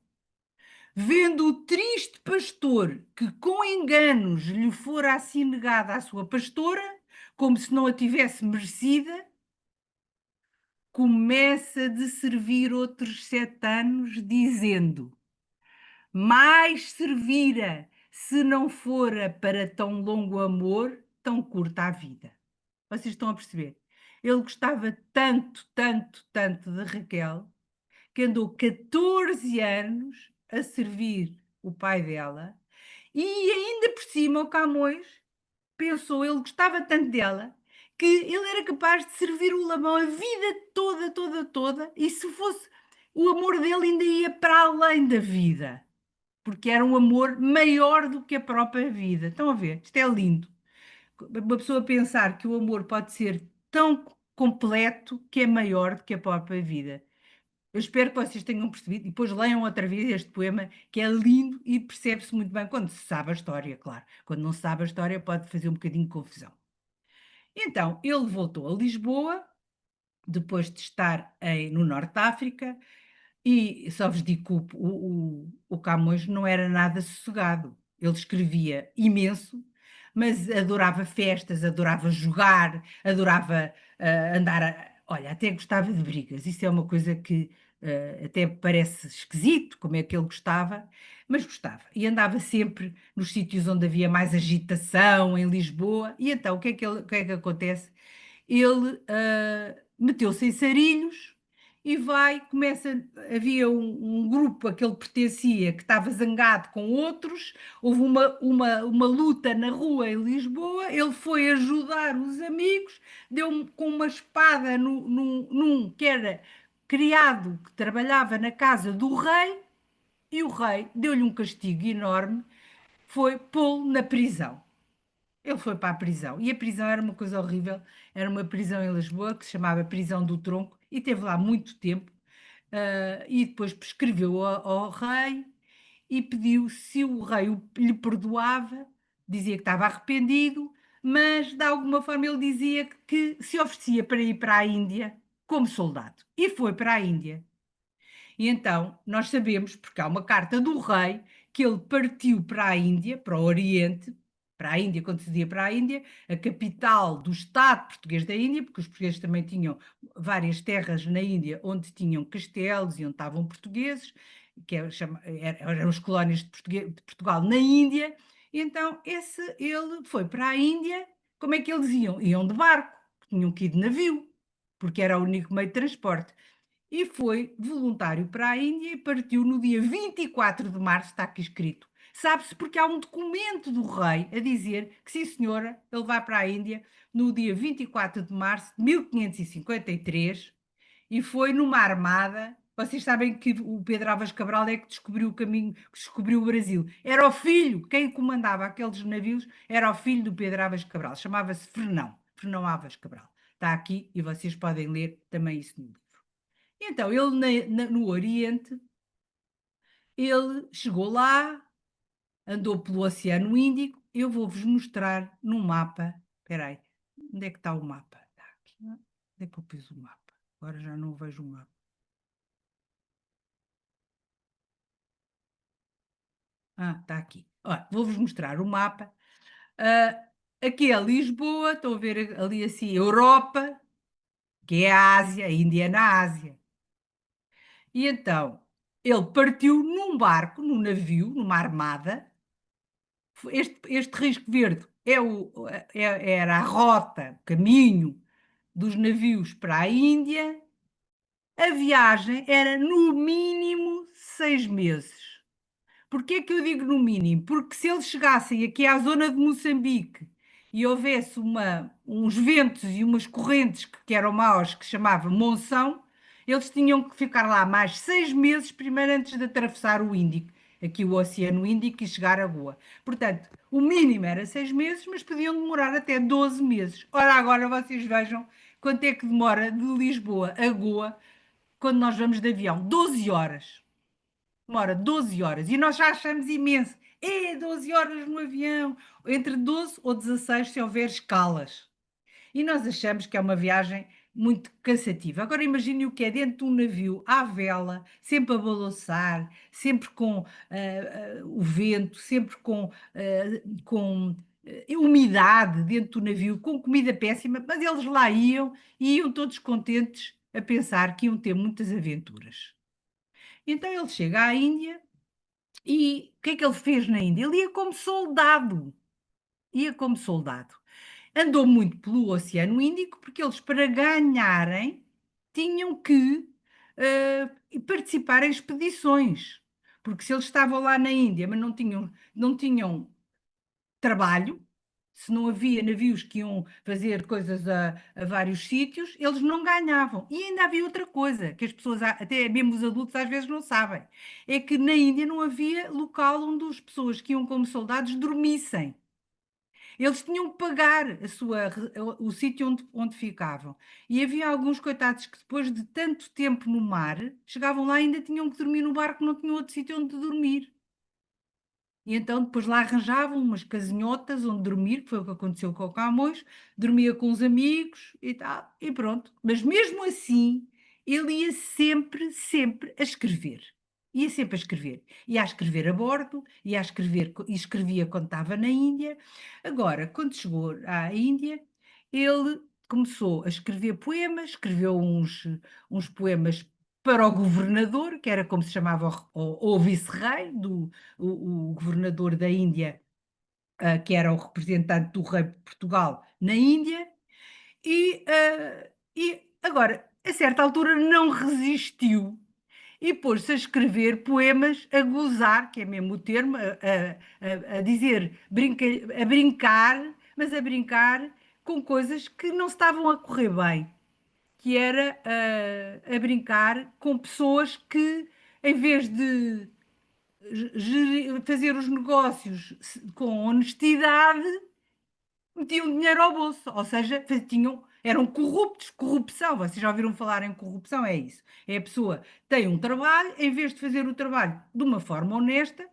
Vendo o triste pastor que com enganos lhe fora assim negada a sua pastora, como se não a tivesse merecida, começa de servir outros 7 anos, dizendo: mais servira, se não fora para tão longo amor, tão curta a vida. Vocês estão a perceber? Ele gostava tanto, tanto, tanto de Raquel, que andou 14 anos a servir o pai dela, e ainda por cima o Camões pensou, ele gostava tanto dela, que ele era capaz de servir o Labão a vida toda, toda, toda, e se fosse, o amor dele ainda ia para além da vida, porque era um amor maior do que a própria vida. Estão a ver? Isto é lindo. Uma pessoa pensar que o amor pode ser tão completo que é maior do que a própria vida. Eu espero que vocês tenham percebido e depois leiam outra vez este poema, que é lindo e percebe-se muito bem quando se sabe a história, claro. Quando não se sabe a história pode fazer um bocadinho de confusão. Então, ele voltou a Lisboa, depois de estar no Norte de África, e só vos digo que o Camões não era nada sossegado. Ele escrevia imenso, mas adorava festas, adorava jogar, adorava andar. Olha, até gostava de brigas. Isso é uma coisa que até parece esquisito, como é que ele gostava, mas gostava. E andava sempre nos sítios onde havia mais agitação, em Lisboa. E então, o que é que acontece? Ele meteu-se em Sarilhos e havia um grupo a que ele pertencia que estava zangado com outros, houve uma luta na rua em Lisboa, ele foi ajudar os amigos, deu com uma espada num que era criado, que trabalhava na casa do rei, e o rei deu-lhe um castigo enorme, foi pô-lo na prisão. Ele foi para a prisão. E a prisão era uma coisa horrível. Era uma prisão em Lisboa que se chamava Prisão do Tronco e teve lá muito tempo. E depois prescreveu ao rei e pediu se o rei lhe perdoava, dizia que estava arrependido, mas de alguma forma ele dizia que se oferecia para ir para a Índia como soldado. E foi para a Índia. E então nós sabemos, porque há uma carta do rei, que ele partiu para a Índia, para o Oriente, para a Índia, quando se dizia para a Índia, a capital do Estado português da Índia, porque os portugueses também tinham várias terras na Índia onde tinham castelos e onde estavam portugueses, que eram as colónias de Portugal na Índia. E então ele foi para a Índia. Como é que eles iam? Iam de barco, tinham que ir de navio, porque era o único meio de transporte. E foi voluntário para a Índia e partiu no dia 24 de março, está aqui escrito. Sabe-se porque há um documento do rei a dizer que, sim senhora, ele vai para a Índia no dia 24 de março de 1553 e foi numa armada. Vocês sabem que o Pedro Álvares Cabral é que descobriu o caminho, que descobriu o Brasil. Era o filho, quem comandava aqueles navios era o filho do Pedro Álvares Cabral, chamava-se Fernão Álvares Cabral. Está aqui e vocês podem ler também isso no livro. Então, ele no Oriente, ele chegou lá, andou pelo Oceano Índico. Eu vou-vos mostrar num mapa. Espera aí, onde é que está o mapa? Está aqui. Onde é que eu pus o mapa? Agora já não vejo o mapa. Está aqui. Vou-vos mostrar o mapa. Aqui é Lisboa, estão a ver ali assim, Europa, que é a Ásia, a Índia é na Ásia. E então, ele partiu num barco, num navio, numa armada, Este risco verde era a rota, o caminho dos navios para a Índia. A viagem era no mínimo 6 meses. Porquê é que eu digo no mínimo? Porque se eles chegassem aqui à zona de Moçambique e houvesse uns ventos e umas correntes que eram maus, que se chamava monção, eles tinham que ficar lá mais 6 meses primeiro antes de atravessar o Índico, aqui o Oceano Índico, e chegar a Goa. Portanto, o mínimo era 6 meses, mas podiam demorar até 12 meses. Ora, agora vocês vejam quanto é que demora de Lisboa a Goa quando nós vamos de avião. 12 horas. Demora 12 horas. E nós já achamos imenso. 12 horas no avião. Entre 12 ou 16 se houver escalas. E nós achamos que é uma viagem muito cansativa. Agora imagine o que é dentro de um navio à vela, sempre a balançar, sempre com o vento, sempre com umidade dentro do navio, com comida péssima, mas eles lá iam e iam todos contentes a pensar que iam ter muitas aventuras. Então ele chega à Índia e o que é que ele fez na Índia? Ele ia como soldado. Ia como soldado. Andou muito pelo Oceano Índico, porque eles, para ganharem, tinham que participar em expedições. Porque se eles estavam lá na Índia, mas não tinham trabalho, se não havia navios que iam fazer coisas a vários sítios, eles não ganhavam. E ainda havia outra coisa, que as pessoas, até mesmo os adultos, às vezes não sabem, é que na Índia não havia local onde as pessoas que iam como soldados dormissem. Eles tinham que pagar o sítio onde ficavam. E havia alguns coitados que depois de tanto tempo no mar, chegavam lá e ainda tinham que dormir no barco, não tinham outro sítio onde dormir. E então depois lá arranjavam umas casinhotas onde dormir, que foi o que aconteceu com o Camões, dormia com os amigos e tal, e pronto. Mas mesmo assim, ele ia sempre, sempre a escrever. Ia sempre a escrever. Ia a escrever a bordo, ia a escrever, e escrevia quando estava na Índia. Agora, quando chegou à Índia, ele começou a escrever poemas, escreveu uns poemas para o governador, que era como se chamava o vice-rei, o governador da Índia, que era o representante do rei de Portugal na Índia, e agora, a certa altura, não resistiu e pôs-se a escrever poemas a gozar, que é mesmo o termo, a dizer, a brincar, mas a brincar com coisas que não estavam a correr bem, que era a brincar com pessoas que, em vez de fazer os negócios com honestidade, metiam dinheiro ao bolso, ou seja, eram corruptos, corrupção. Vocês já ouviram falar em corrupção? É isso. É a pessoa tem um trabalho, em vez de fazer o trabalho de uma forma honesta,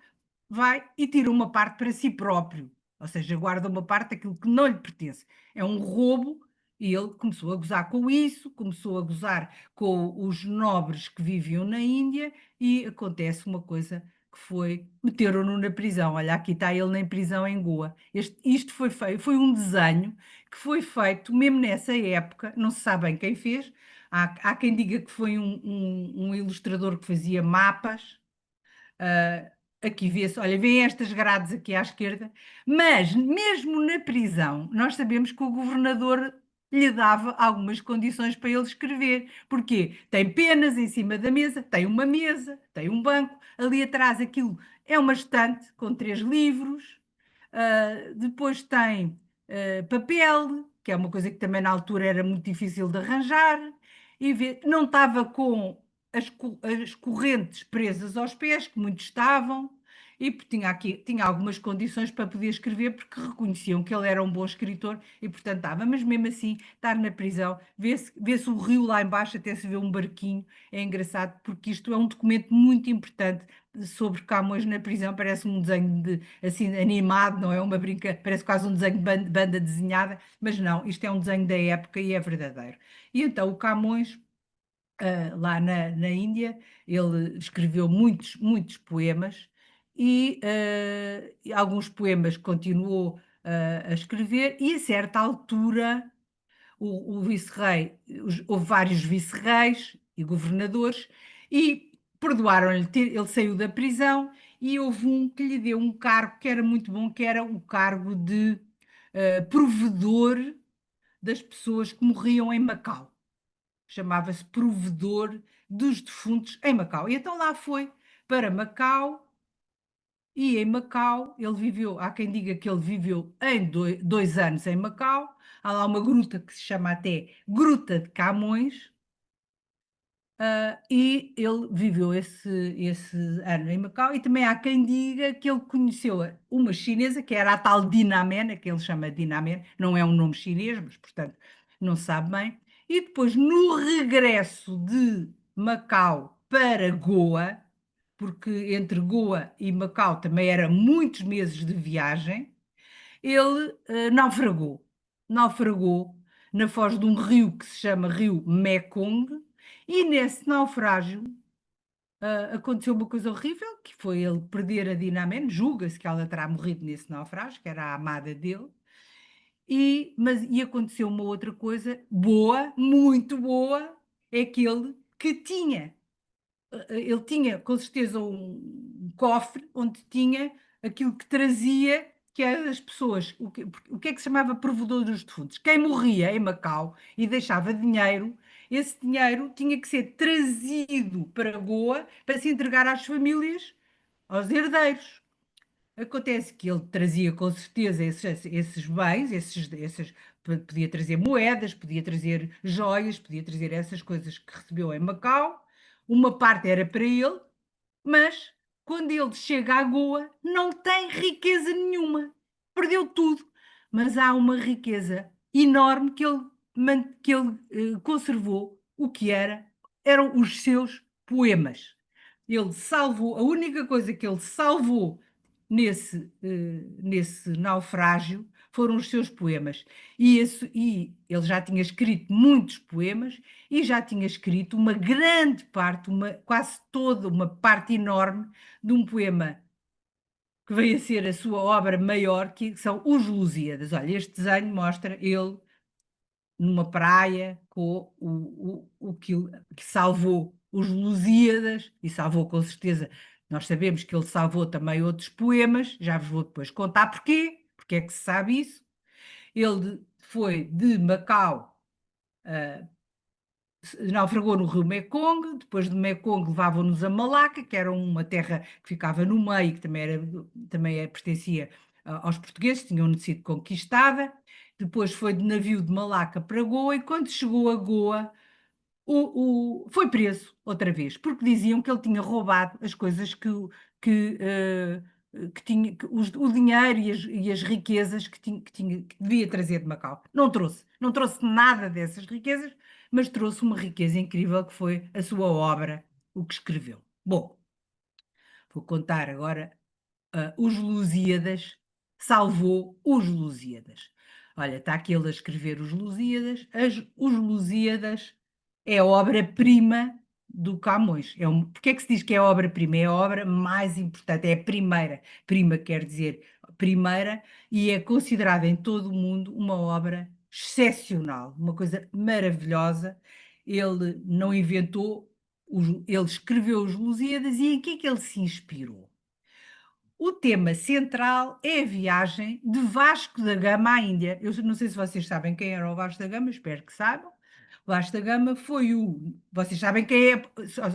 vai e tira uma parte para si próprio, ou seja, guarda uma parte daquilo que não lhe pertence. É um roubo. E ele começou a gozar com isso, começou a gozar com os nobres que viviam na Índia, e acontece uma coisa que foi, meteram-no na prisão. Olha, aqui está ele em prisão em Goa. Isto foi um desenho que foi feito mesmo nessa época, não se sabe bem quem fez. Há quem diga que foi um ilustrador que fazia mapas. Ah, aqui vê-se, olha, vêem estas grades aqui à esquerda, mas mesmo na prisão, nós sabemos que o governador lhe dava algumas condições para ele escrever. Porquê? Tem penas em cima da mesa, tem um banco, ali atrás aquilo é uma estante com 3 livros, depois tem papel, que é uma coisa que também na altura era muito difícil de arranjar, e não estava com as correntes presas aos pés, que muitos estavam, e tinha algumas condições para poder escrever, porque reconheciam que ele era um bom escritor e, portanto, estava. Mas mesmo assim, estar na prisão, vê-se o rio lá embaixo, até se vê um barquinho, é engraçado, porque isto é um documento muito importante sobre Camões na prisão. Parece um desenho assim, animado, não é uma brincadeira, parece quase um desenho de banda desenhada, mas não, isto é um desenho da época e é verdadeiro. E então o Camões, lá na Índia, ele escreveu muitos, muitos poemas e alguns poemas continuou a escrever, e a certa altura o vice-rei, houve vários vice-reis e governadores, e perdoaram-lhe, ele saiu da prisão e houve um que lhe deu um cargo que era muito bom, que era o cargo de provedor das pessoas que morriam em Macau. Chamava-se provedor dos defuntos em Macau. E então lá foi para Macau, e em Macau ele viveu, há quem diga que ele viveu em 2 anos em Macau. Há lá uma gruta que se chama até Gruta de Camões, e ele viveu esse ano em Macau. E também há quem diga que ele conheceu uma chinesa, que era a tal Dinamen, que ele chama Dinamen, não é um nome chinês, mas portanto não se sabe bem. E depois, no regresso de Macau para Goa, porque entre Goa e Macau também era muitos meses de viagem, ele naufragou. Naufragou na foz de um rio que se chama Rio Mekong, e nesse naufrágio aconteceu uma coisa horrível, que foi ele perder a Dinamen. Julga-se que ela terá morrido nesse naufrágio, que era a amada dele. E aconteceu uma outra coisa boa, muito boa, é que ele tinha com certeza um cofre onde tinha aquilo que trazia, que era as pessoas, o que é que se chamava provedor dos defuntos? Quem morria em Macau e deixava dinheiro, esse dinheiro tinha que ser trazido para Goa para se entregar às famílias, aos herdeiros. Acontece que ele trazia com certeza esses bens, podia trazer moedas, podia trazer joias, podia trazer essas coisas que recebeu em Macau. Uma parte era para ele, mas quando ele chega à Goa, não tem riqueza nenhuma. Perdeu tudo. Mas há uma riqueza enorme que ele conservou, o que eram os seus poemas. Ele salvou, a única coisa que ele salvou nesse naufrágio foram os seus poemas. E ele já tinha escrito muitos poemas e já tinha escrito uma grande parte, quase toda, uma parte enorme de um poema que veio a ser a sua obra maior, que são Os Lusíadas. Olha, este desenho mostra ele numa praia com o que salvou os Lusíadas, e salvou com certeza. Nós sabemos que ele salvou também outros poemas, já vos vou depois contar porquê, porque é que se sabe isso. Ele foi de Macau, naufragou no rio Mekong. Depois do Mekong levavam-nos a Malaca, que era uma terra que ficava no meio, que pertencia aos portugueses, tinham sido conquistada. Depois foi de navio de Malaca para Goa, e quando chegou a Goa, foi preso outra vez, porque diziam que ele tinha roubado as coisas que, eh, que tinha, o dinheiro e as riquezas que devia trazer de Macau. Não trouxe nada dessas riquezas, mas trouxe uma riqueza incrível, que foi a sua obra, o que escreveu. Bom, vou contar agora. Os Lusíadas, salvou os Lusíadas. Olha, está aqui ele a escrever os Lusíadas. Os Lusíadas é a obra-prima do Camões. Porque é que se diz que é a obra-prima? É a obra mais importante, é a primeira. Prima quer dizer primeira, e é considerada em todo o mundo uma obra excepcional, uma coisa maravilhosa. Ele não inventou, ele escreveu os Lusíadas. E em que é que ele se inspirou? O tema central é a viagem de Vasco da Gama à Índia. Eu não sei se vocês sabem quem era o Vasco da Gama, espero que saibam. O Vasco da Gama foi o. Vocês sabem quem é.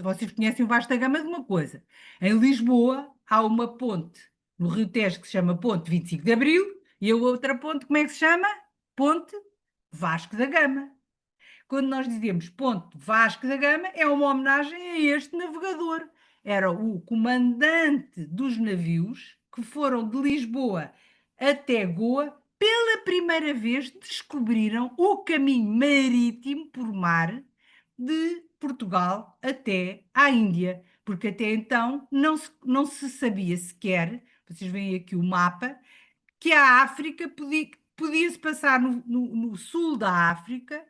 Vocês conhecem o Vasco da Gama de uma coisa. Em Lisboa há uma ponte no Rio Tejo que se chama Ponte 25 de Abril, e a outra ponte, como é que se chama? Ponte Vasco da Gama. Quando nós dizemos Ponte Vasco da Gama, é uma homenagem a este navegador. Era o comandante dos navios que foram de Lisboa até Goa. Pela primeira vez descobriram o caminho marítimo por mar de Portugal até à Índia, porque até então não se sabia sequer, vocês veem aqui o mapa, que a África podia-se passar no sul da África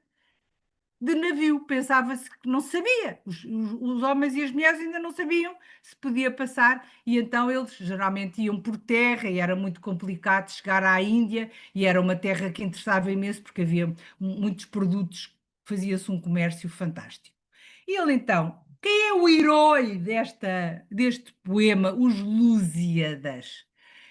de navio. Pensava-se que não se sabia, os homens e as mulheres ainda não sabiam se podia passar, e então eles geralmente iam por terra, e era muito complicado chegar à Índia, e era uma terra que interessava imenso, porque havia muitos produtos, fazia-se um comércio fantástico. E ele então Quem é o herói deste poema, Os Lusíadas?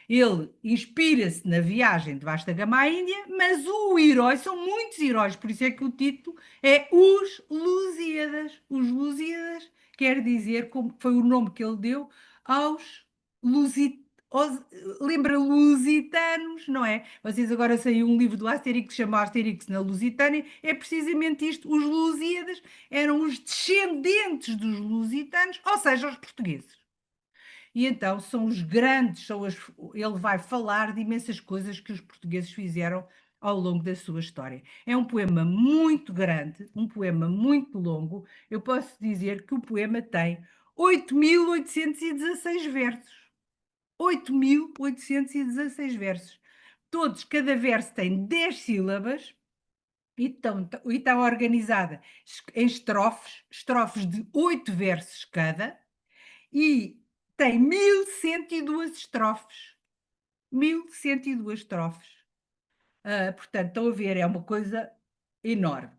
Ele inspira-se na viagem de Vasta Gama à Índia, mas o herói, são muitos heróis, por isso é que o título é Os Lusíadas. Os Lusíadas quer dizer, como foi o nome que ele deu aos lusitanos. Lembra lusitanos, não é? Vocês agora saiu um livro do Asterix que se chama Asterix na Lusitânia, é precisamente isto. Os Lusíadas eram os descendentes dos lusitanos, ou seja, os portugueses. E então são os grandes, ele vai falar de imensas coisas que os portugueses fizeram ao longo da sua história. É um poema muito grande, um poema muito longo. Eu posso dizer que o poema tem 8.816 versos. 8.816 versos. Todos, cada verso tem 10 sílabas e está organizada em estrofes de 8 versos cada, e tem 1.102 estrofes. 1.102 estrofes. Portanto, estão a ver, é uma coisa enorme.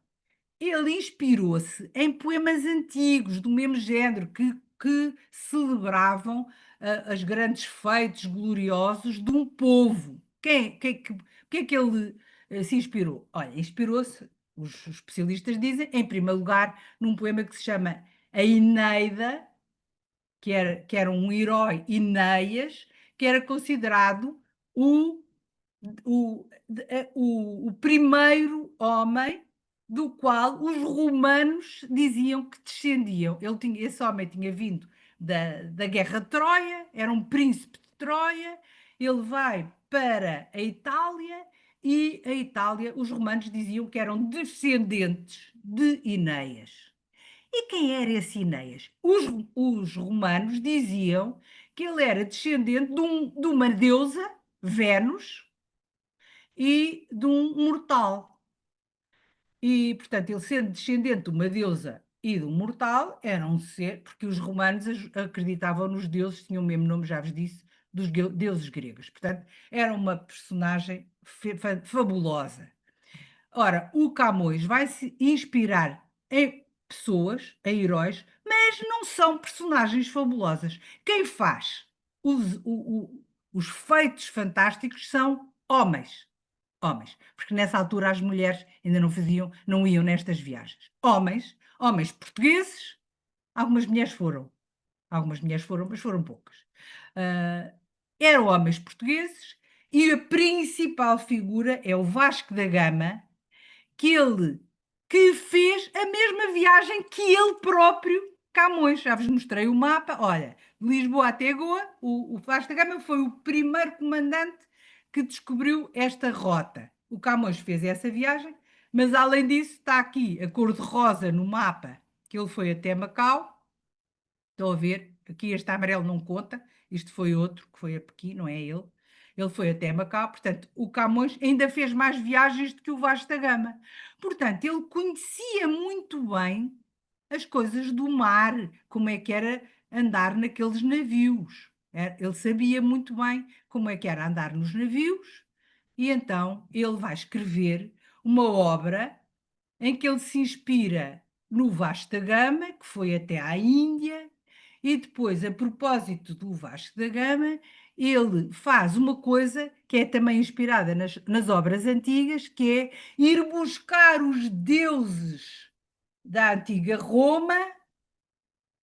Ele inspirou-se em poemas antigos do mesmo género que celebravam os grandes feitos gloriosos de um povo. Que é que ele se inspirou? Olha, inspirou-se, os especialistas dizem, em primeiro lugar, num poema que se chama A Eneida, que era um herói Enéas, que era considerado o, o primeiro homem do qual os romanos diziam que descendiam. Esse homem tinha vindo da guerra de Troia, era um príncipe de Troia, ele vai para a Itália e a Itália, os romanos diziam que eram descendentes de Enéas. E quem era esse Enéas? Os romanos diziam que ele era descendente de uma deusa, Vênus, e de um mortal. E, portanto, ele sendo descendente de uma deusa e de um mortal, era um ser, porque os romanos acreditavam nos deuses, tinham o mesmo nome, já vos disse, dos deuses gregos. Portanto, era uma personagem fabulosa. Ora, o Camões vai se inspirar em pessoas, em heróis, mas não são personagens fabulosas. Quem faz os feitos fantásticos são homens. Homens, porque nessa altura as mulheres ainda não iam nestas viagens. Homens portugueses, algumas mulheres foram, mas foram poucas. Eram homens portugueses e a principal figura é o Vasco da Gama, que fez a mesma viagem que ele próprio, Camões. Já vos mostrei o mapa. Olha, de Lisboa até Goa, o Vasco da Gama foi o primeiro comandante que descobriu esta rota. O Camões fez essa viagem, mas além disso está aqui a cor-de-rosa no mapa, que ele foi até Macau. Estão a ver? Aqui este amarelo não conta, isto foi outro, que foi a Pequim, não é ele. Ele foi até Macau, portanto, o Camões ainda fez mais viagens do que o Vasco da Gama. Portanto, ele conhecia muito bem as coisas do mar, como é que era andar naqueles navios. Ele sabia muito bem como é que era andar nos navios, e então ele vai escrever uma obra em que ele se inspira no Vasco da Gama, que foi até à Índia, e depois, a propósito do Vasco da Gama, ele faz uma coisa que é também inspirada nas obras antigas, que é ir buscar os deuses da antiga Roma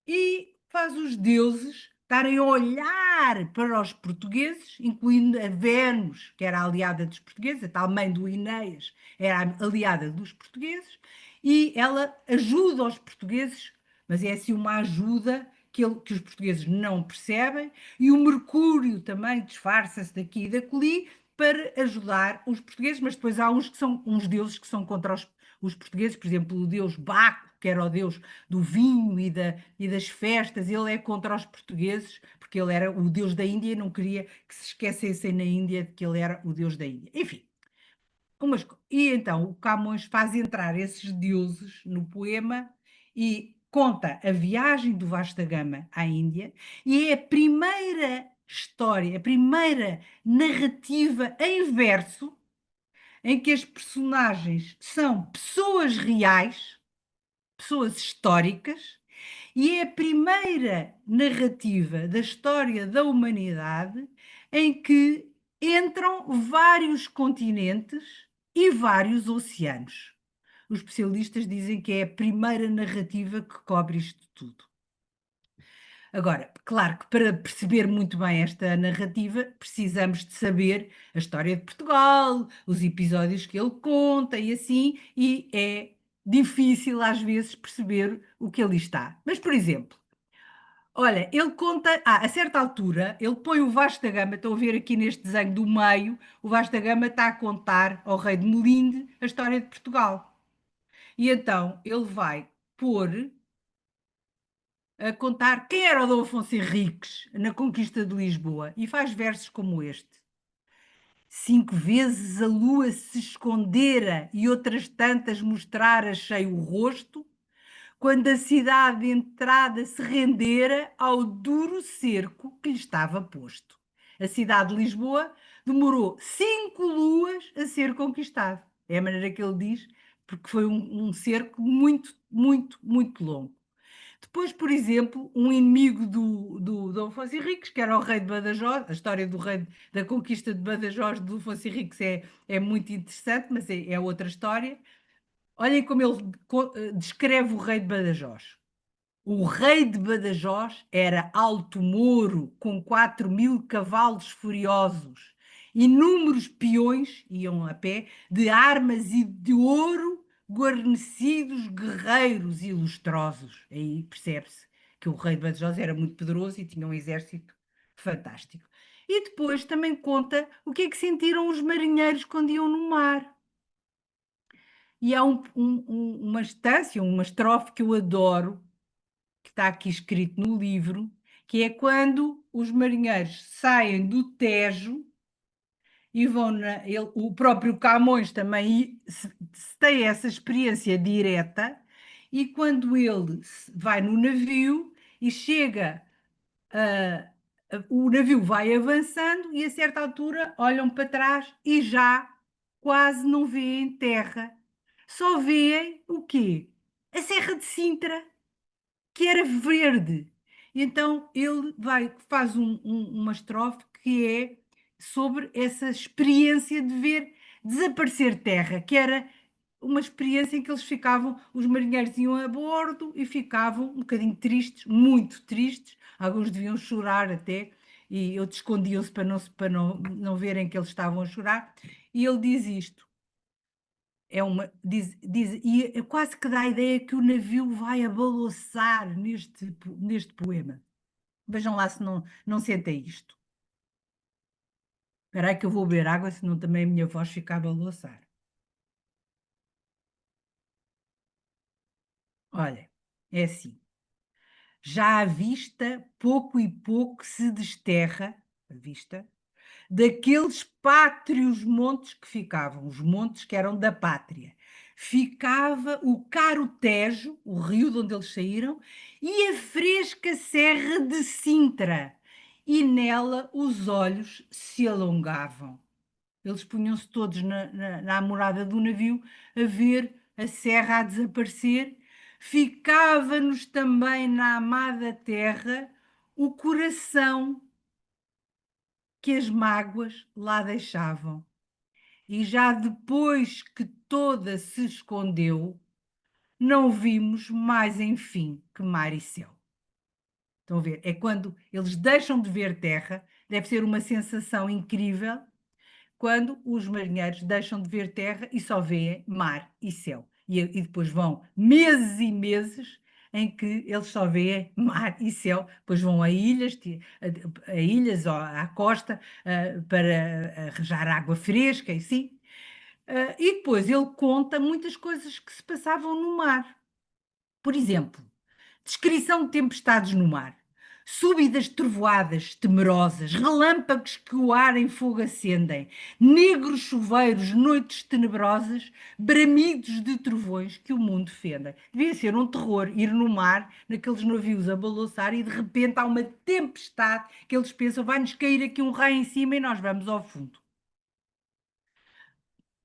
e faz os deuses estarem a olhar para os portugueses, incluindo a Vênus, que era a aliada dos portugueses, a tal mãe do Enéas era a aliada dos portugueses, e ela ajuda os portugueses, mas é assim uma ajuda que os portugueses não percebem, e o Mercúrio também disfarça-se daqui e dali para ajudar os portugueses, mas depois há uns deuses que são contra os portugueses, por exemplo, o deus Baco, que era o deus do vinho e das festas, ele é contra os portugueses, porque ele era o deus da Índia e não queria que se esquecessem na Índia de que ele era o deus da Índia. Enfim, e então o Camões faz entrar esses deuses no poema e conta a viagem do Vasco da Gama à Índia, e é a primeira história, a primeira narrativa em verso em que as personagens são pessoas reais, pessoas históricas, E é a primeira narrativa da história da humanidade em que entram vários continentes e vários oceanos. Os especialistas dizem que é a primeira narrativa que cobre isto tudo. Agora, claro que para perceber muito bem esta narrativa, precisamos de saber a história de Portugal, os episódios que ele conta e assim, e é difícil às vezes perceber o que ali está. Mas, por exemplo, olha, ele conta, a certa altura, ele põe o Vasco da Gama, estou a ver aqui neste desenho do meio, o Vasco da Gama está a contar ao rei de Melinde a história de Portugal. E então ele vai pôr a contar quem era o Dom Afonso Henriques na conquista de Lisboa e faz versos como este. 5 vezes a lua se escondera e outras tantas mostrara cheio o rosto, quando a cidade de entrada se rendera ao duro cerco que lhe estava posto. A cidade de Lisboa demorou 5 luas a ser conquistada. É a maneira que ele diz, porque foi um cerco muito, muito, muito longo. Depois, por exemplo, um inimigo do Dom Afonso Henriques, que era o rei de Badajoz, a história do rei da conquista de Badajoz do Afonso Henriques é muito interessante, mas é outra história. Olhem como ele descreve o rei de Badajoz. O rei de Badajoz era alto mouro, com 4.000 cavalos furiosos, inúmeros peões, iam a pé, de armas e de ouro, guarnecidos guerreiros e lustrosos. Aí percebe-se que o rei de Badajoz era muito poderoso e tinha um exército fantástico. E depois também conta o que é que sentiram os marinheiros quando iam no mar. E há uma estância, uma estrofe que eu adoro, que está aqui escrito no livro, que é quando os marinheiros saem do Tejo e vão o próprio Camões também tem essa experiência direta, e quando ele vai no navio e chega, o navio vai avançando e a certa altura olham para trás e já quase não vêem terra. Só vêem o quê? A Serra de Sintra, que era verde. Então ele faz uma estrofe que é sobre essa experiência de ver desaparecer terra, que era uma experiência em que eles ficavam, os marinheiros iam a bordo e ficavam um bocadinho tristes, muito tristes, alguns deviam chorar até, e outros escondiam-se para não verem que eles estavam a chorar, e ele diz isto. E quase que dá a ideia que o navio vai a balouçar neste poema. Vejam lá se não sentem isto. Espera aí que eu vou beber água, senão também a minha voz fica a balouçar. Olha, é assim. Já à vista, pouco e pouco se desterra, a vista, daqueles pátrios montes que ficavam, os montes que eram da pátria. Ficava o caro Tejo, o rio de onde eles saíram, e a fresca serra de Sintra, e nela os olhos se alongavam. Eles punham-se todos na amorada do navio a ver a serra a desaparecer. Ficava-nos também na amada terra o coração que as mágoas lá deixavam. E já depois que toda se escondeu, não vimos mais enfim que mar e céu. Estão a ver? É quando eles deixam de ver terra, deve ser uma sensação incrível, quando os marinheiros deixam de ver terra e só veem mar e céu. E depois vão meses e meses em que eles só veem mar e céu, depois vão a ilhas, ou à costa, para arranjar água fresca e sim. E depois ele conta muitas coisas que se passavam no mar. Por exemplo, descrição de tempestades no mar. Súbitas trovoadas temerosas, relâmpagos que o ar em fogo acendem, negros chuveiros, noites tenebrosas, bramidos de trovões que o mundo fendem. Devia ser um terror ir no mar, naqueles navios a balançar, e de repente há uma tempestade que eles pensam, vai-nos cair aqui um raio em cima e nós vamos ao fundo.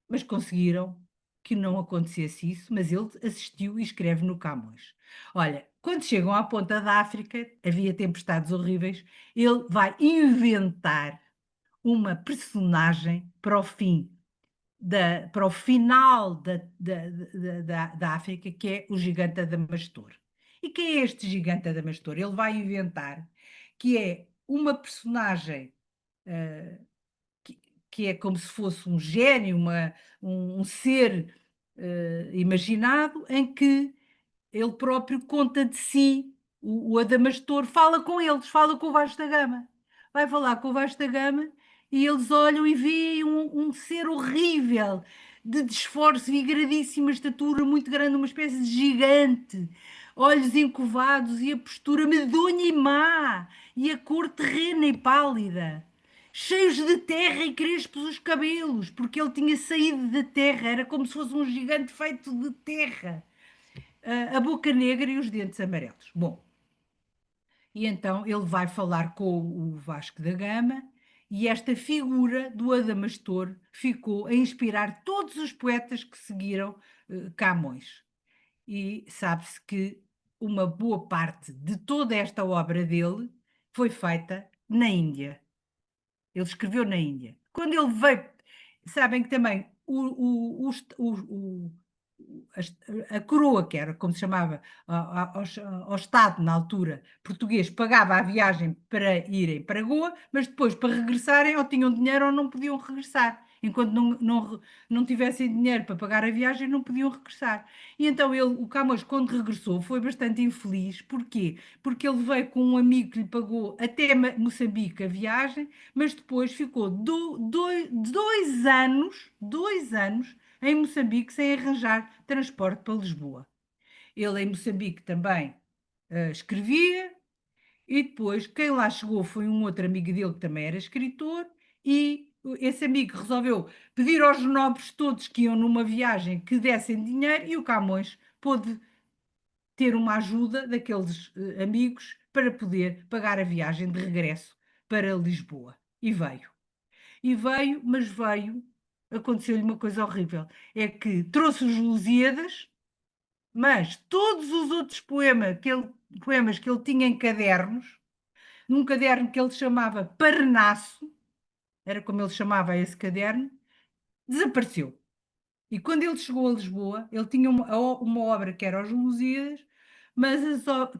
Mas conseguiram que não acontecesse isso, mas ele assistiu e escreve no Camões. Olha, quando chegam à ponta da África, havia tempestades horríveis, ele vai inventar uma personagem para o fim, para o final da África, que é o gigante Adamastor. E quem é este gigante Adamastor? Ele vai inventar que é uma personagem que é como se fosse um gênio, um ser imaginado, em que ele próprio conta de si, o Adamastor, fala com eles, fala com o Vasco da Gama. Vai falar com o Vasco da Gama e eles olham e veem um ser horrível, de esforço e gradíssima estatura, muito grande, uma espécie de gigante, olhos encovados e a postura medonha e má, e a cor terrena e pálida. Cheios de terra e crespos os cabelos, porque ele tinha saído da terra, era como se fosse um gigante feito de terra, a boca negra e os dentes amarelos. Bom, e então ele vai falar com o Vasco da Gama e esta figura do Adamastor ficou a inspirar todos os poetas que seguiram Camões. E sabe-se que uma boa parte de toda esta obra dele foi feita na Índia. Ele escreveu na Índia. Quando ele veio, sabem que também a coroa, que era como se chamava ao Estado na altura português, pagava a viagem para irem para Goa, mas depois para regressarem ou tinham dinheiro ou não podiam regressar. Enquanto não tivessem dinheiro para pagar a viagem, não podiam regressar. E então o Camões, quando regressou, foi bastante infeliz. Porquê? Porque ele veio com um amigo que lhe pagou até Moçambique a viagem, mas depois ficou 2 anos em Moçambique sem arranjar transporte para Lisboa. Ele em Moçambique também escrevia, e depois quem lá chegou foi um outro amigo dele que também era escritor, e esse amigo resolveu pedir aos nobres todos que iam numa viagem que dessem dinheiro, e o Camões pôde ter uma ajuda daqueles amigos para poder pagar a viagem de regresso para Lisboa. E veio. E veio, mas veio, aconteceu-lhe uma coisa horrível. É que trouxe os Lusíadas, mas todos os outros poemas que ele tinha em cadernos, num caderno que ele chamava Parnasso, era como ele chamava esse caderno, desapareceu. E quando ele chegou a Lisboa, ele tinha uma obra que era Os Lusíadas, mas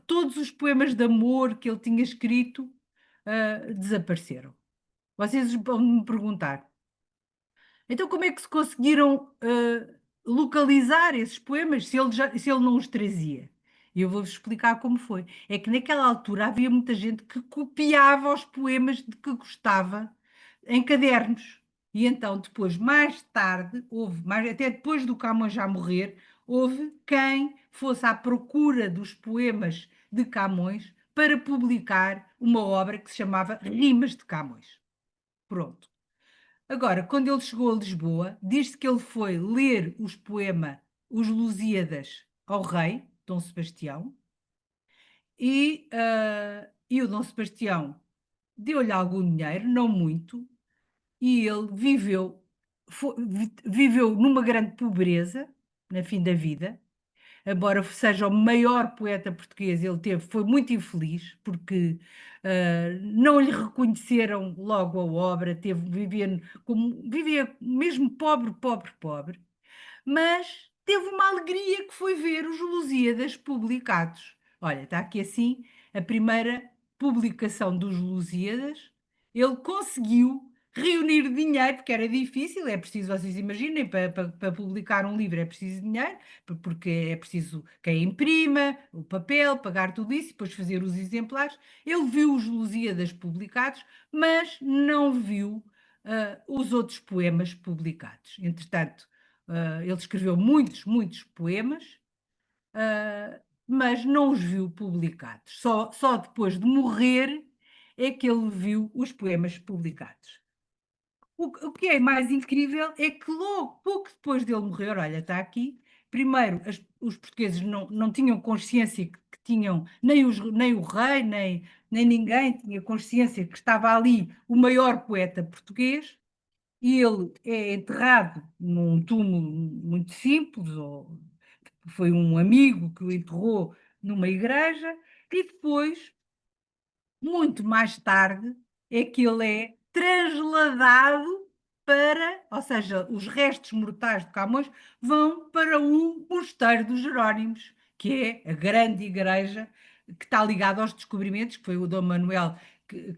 todos os poemas de amor que ele tinha escrito desapareceram. Vocês vão me perguntar, então como é que se conseguiram localizar esses poemas se ele não os trazia? E eu vou-vos explicar como foi. É que naquela altura havia muita gente que copiava os poemas de que gostava em cadernos. E então depois, mais tarde, até depois do Camões já morrer, houve quem fosse à procura dos poemas de Camões para publicar uma obra que se chamava Rimas de Camões. Pronto. Agora, quando ele chegou a Lisboa, diz-se que ele foi ler os poemas Os Lusíadas ao rei, Dom Sebastião, e o Dom Sebastião deu-lhe algum dinheiro, não muito, e ele viveu numa grande pobreza, no fim da vida. Embora seja o maior poeta português, foi muito infeliz, porque não lhe reconheceram logo a obra, vivia mesmo pobre, pobre, pobre, mas teve uma alegria que foi ver os Lusíadas publicados. Olha, está aqui assim a primeira publicação dos Lusíadas. Ele conseguiu reunir dinheiro, porque era difícil, é preciso, vocês imaginem, para publicar um livro é preciso dinheiro, porque é preciso quem imprima, o papel, pagar tudo isso, e depois fazer os exemplares. Ele viu os Lusíadas publicados, mas não viu os outros poemas publicados. Entretanto, ele escreveu muitos, muitos poemas, mas não os viu publicados. Só depois de morrer é que ele viu os poemas publicados. O que é mais incrível é que logo, pouco depois dele morrer, olha, está aqui, primeiro os portugueses não tinham consciência que tinham, nem o rei, nem ninguém tinha consciência que estava ali o maior poeta português, e ele é enterrado num túmulo muito simples, foi um amigo que o enterrou numa igreja, e depois, muito mais tarde, é que ele é transladado para, ou seja, os restos mortais de Camões vão para o Mosteiro dos Jerónimos, que é a grande igreja que está ligada aos descobrimentos, que foi o Dom Manuel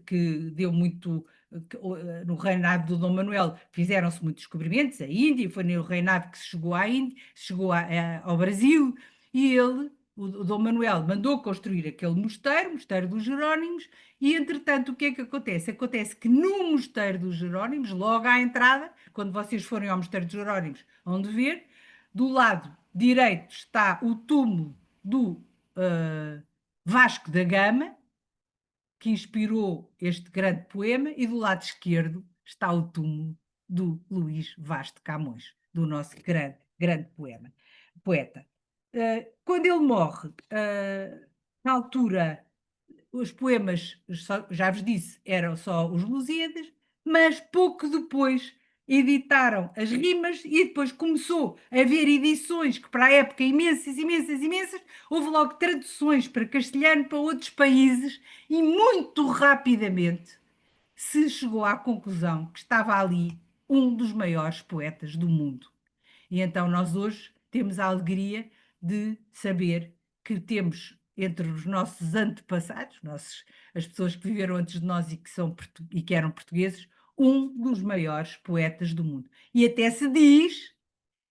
que deu muito, no reinado do Dom Manuel fizeram-se muitos descobrimentos, a Índia, foi no reinado que se chegou à Índia, chegou ao Brasil, e ele, o Dom Manuel, mandou construir aquele mosteiro, o Mosteiro dos Jerónimos, e entretanto o que é que acontece? Acontece que no Mosteiro dos Jerónimos, logo à entrada, quando vocês forem ao Mosteiro dos Jerónimos, vão de ver, do lado direito está o túmulo do Vasco da Gama, que inspirou este grande poema, e do lado esquerdo está o túmulo do Luís Vaz de Camões, do nosso grande poeta. Quando ele morre, na altura, os poemas, já vos disse, eram só os Lusíadas, mas pouco depois editaram as rimas e depois começou a haver edições que para a época imensas, houve logo traduções para castelhano para outros países e muito rapidamente se chegou à conclusão que estava ali um dos maiores poetas do mundo. E então nós hoje temos a alegria de saber que temos entre os nossos antepassados, as pessoas que viveram antes de nós e que eram portugueses, um dos maiores poetas do mundo. E até se diz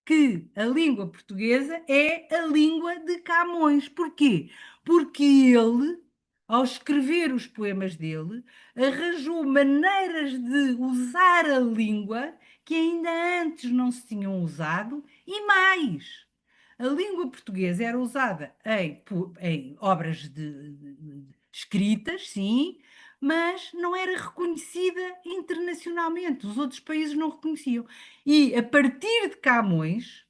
que a língua portuguesa é a língua de Camões. Porquê? Porque ele, ao escrever os poemas dele, arranjou maneiras de usar a língua que ainda antes não se tinham usado, e mais. A língua portuguesa era usada em obras escritas, sim, mas não era reconhecida internacionalmente. Os outros países não reconheciam. E a partir de Camões,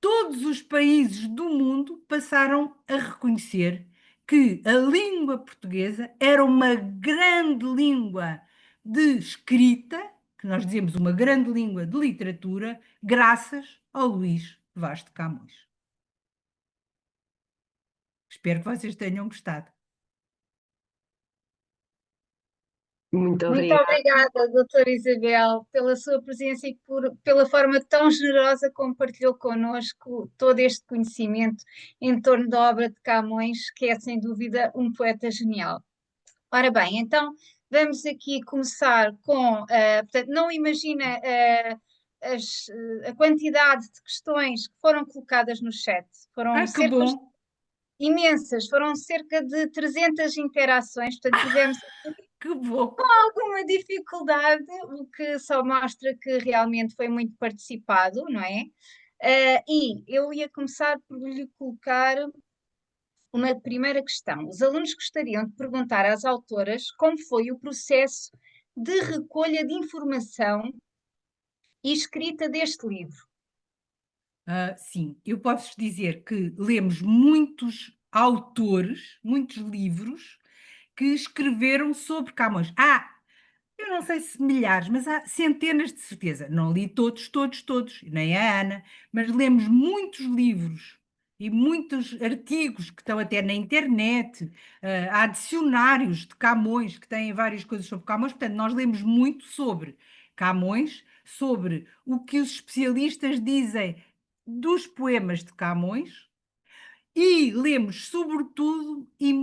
todos os países do mundo passaram a reconhecer que a língua portuguesa era uma grande língua de escrita, que nós dizemos uma grande língua de literatura, graças ao Luís Vaz de Camões. Espero que vocês tenham gostado. Muito Muito obrigada. obrigada, doutora Isabel, pela sua presença e pela forma tão generosa como partilhou connosco todo este conhecimento em torno da obra de Camões, que é sem dúvida um poeta genial. Ora bem, então vamos aqui começar com, portanto, não imagina a quantidade de questões que foram colocadas no chat, foram Que bom! imensas, foram cerca de 300 interações, portanto tivemos Que bom! alguma dificuldade, o que só mostra que realmente foi muito participado, não é? E eu ia começar por lhe colocar uma primeira questão. Os alunos gostariam de perguntar às autoras como foi o processo de recolha de informação e escrita deste livro. Sim, eu posso dizer que lemos muitos autores, muitos livros que escreveram sobre Camões. Eu não sei se milhares, mas há centenas de certeza. Não li todos, nem a Ana, mas lemos muitos livros e muitos artigos que estão até na internet. Há dicionários de Camões que têm várias coisas sobre Camões. Portanto, nós lemos muito sobre Camões, sobre o que os especialistas dizem dos poemas de Camões. E lemos, sobretudo, e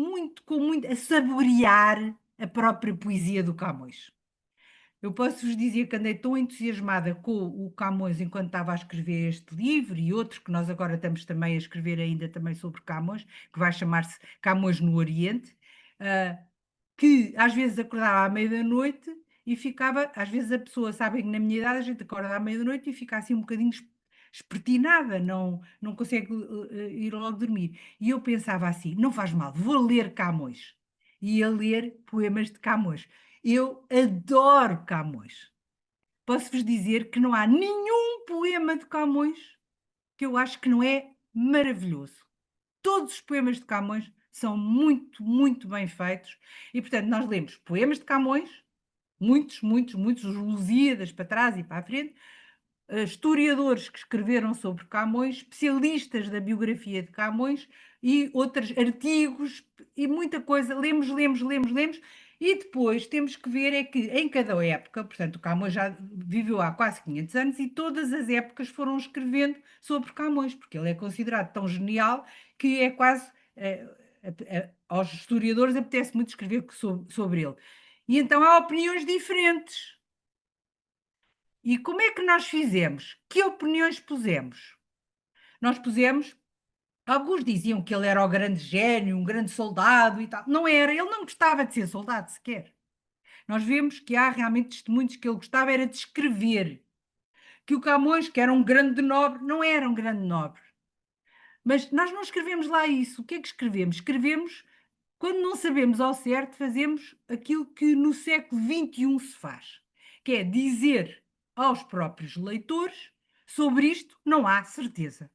a saborear a própria poesia do Camões. Eu posso-vos dizer que andei tão entusiasmada com o Camões enquanto estava a escrever este livro e outro que nós agora estamos também a escrever ainda também sobre Camões, que vai chamar-se Camões no Oriente, que às vezes acordava à meia da noite e ficava, às vezes a pessoa, sabem que na minha idade a gente acorda à meia da noite e fica assim um bocadinho espertinada, não consegue ir logo dormir. E eu pensava assim, não faz mal, vou ler Camões. E ia ler poemas de Camões. Eu adoro Camões. Posso-vos dizer que não há nenhum poema de Camões que eu acho que não é maravilhoso. Todos os poemas de Camões são muito, muito bem feitos. E, portanto, nós lemos poemas de Camões, muitos, os Lusíadas para trás e para a frente, historiadores que escreveram sobre Camões, especialistas da biografia de Camões, e outros artigos e muita coisa. Lemos, lemos, lemos, lemos. E depois temos que ver é que em cada época, portanto, o Camões já viveu há quase 500 anos e todas as épocas foram escrevendo sobre Camões, porque ele é considerado tão genial que é quase, aos historiadores apetece muito escrever sobre ele. E então há opiniões diferentes. E como é que nós fizemos? Que opiniões pusemos? Nós pusemos. Alguns diziam que ele era o grande gênio, um grande soldado e tal. Não era, ele não gostava de ser soldado sequer. Nós vemos que há realmente testemunhos que ele gostava era de escrever. Que o Camões, que era um grande nobre, não era um grande nobre. Mas nós não escrevemos lá isso. O que é que escrevemos? Escrevemos, quando não sabemos ao certo, fazemos aquilo que no século XXI se faz, que é dizer aos próprios leitores sobre isto não há certeza.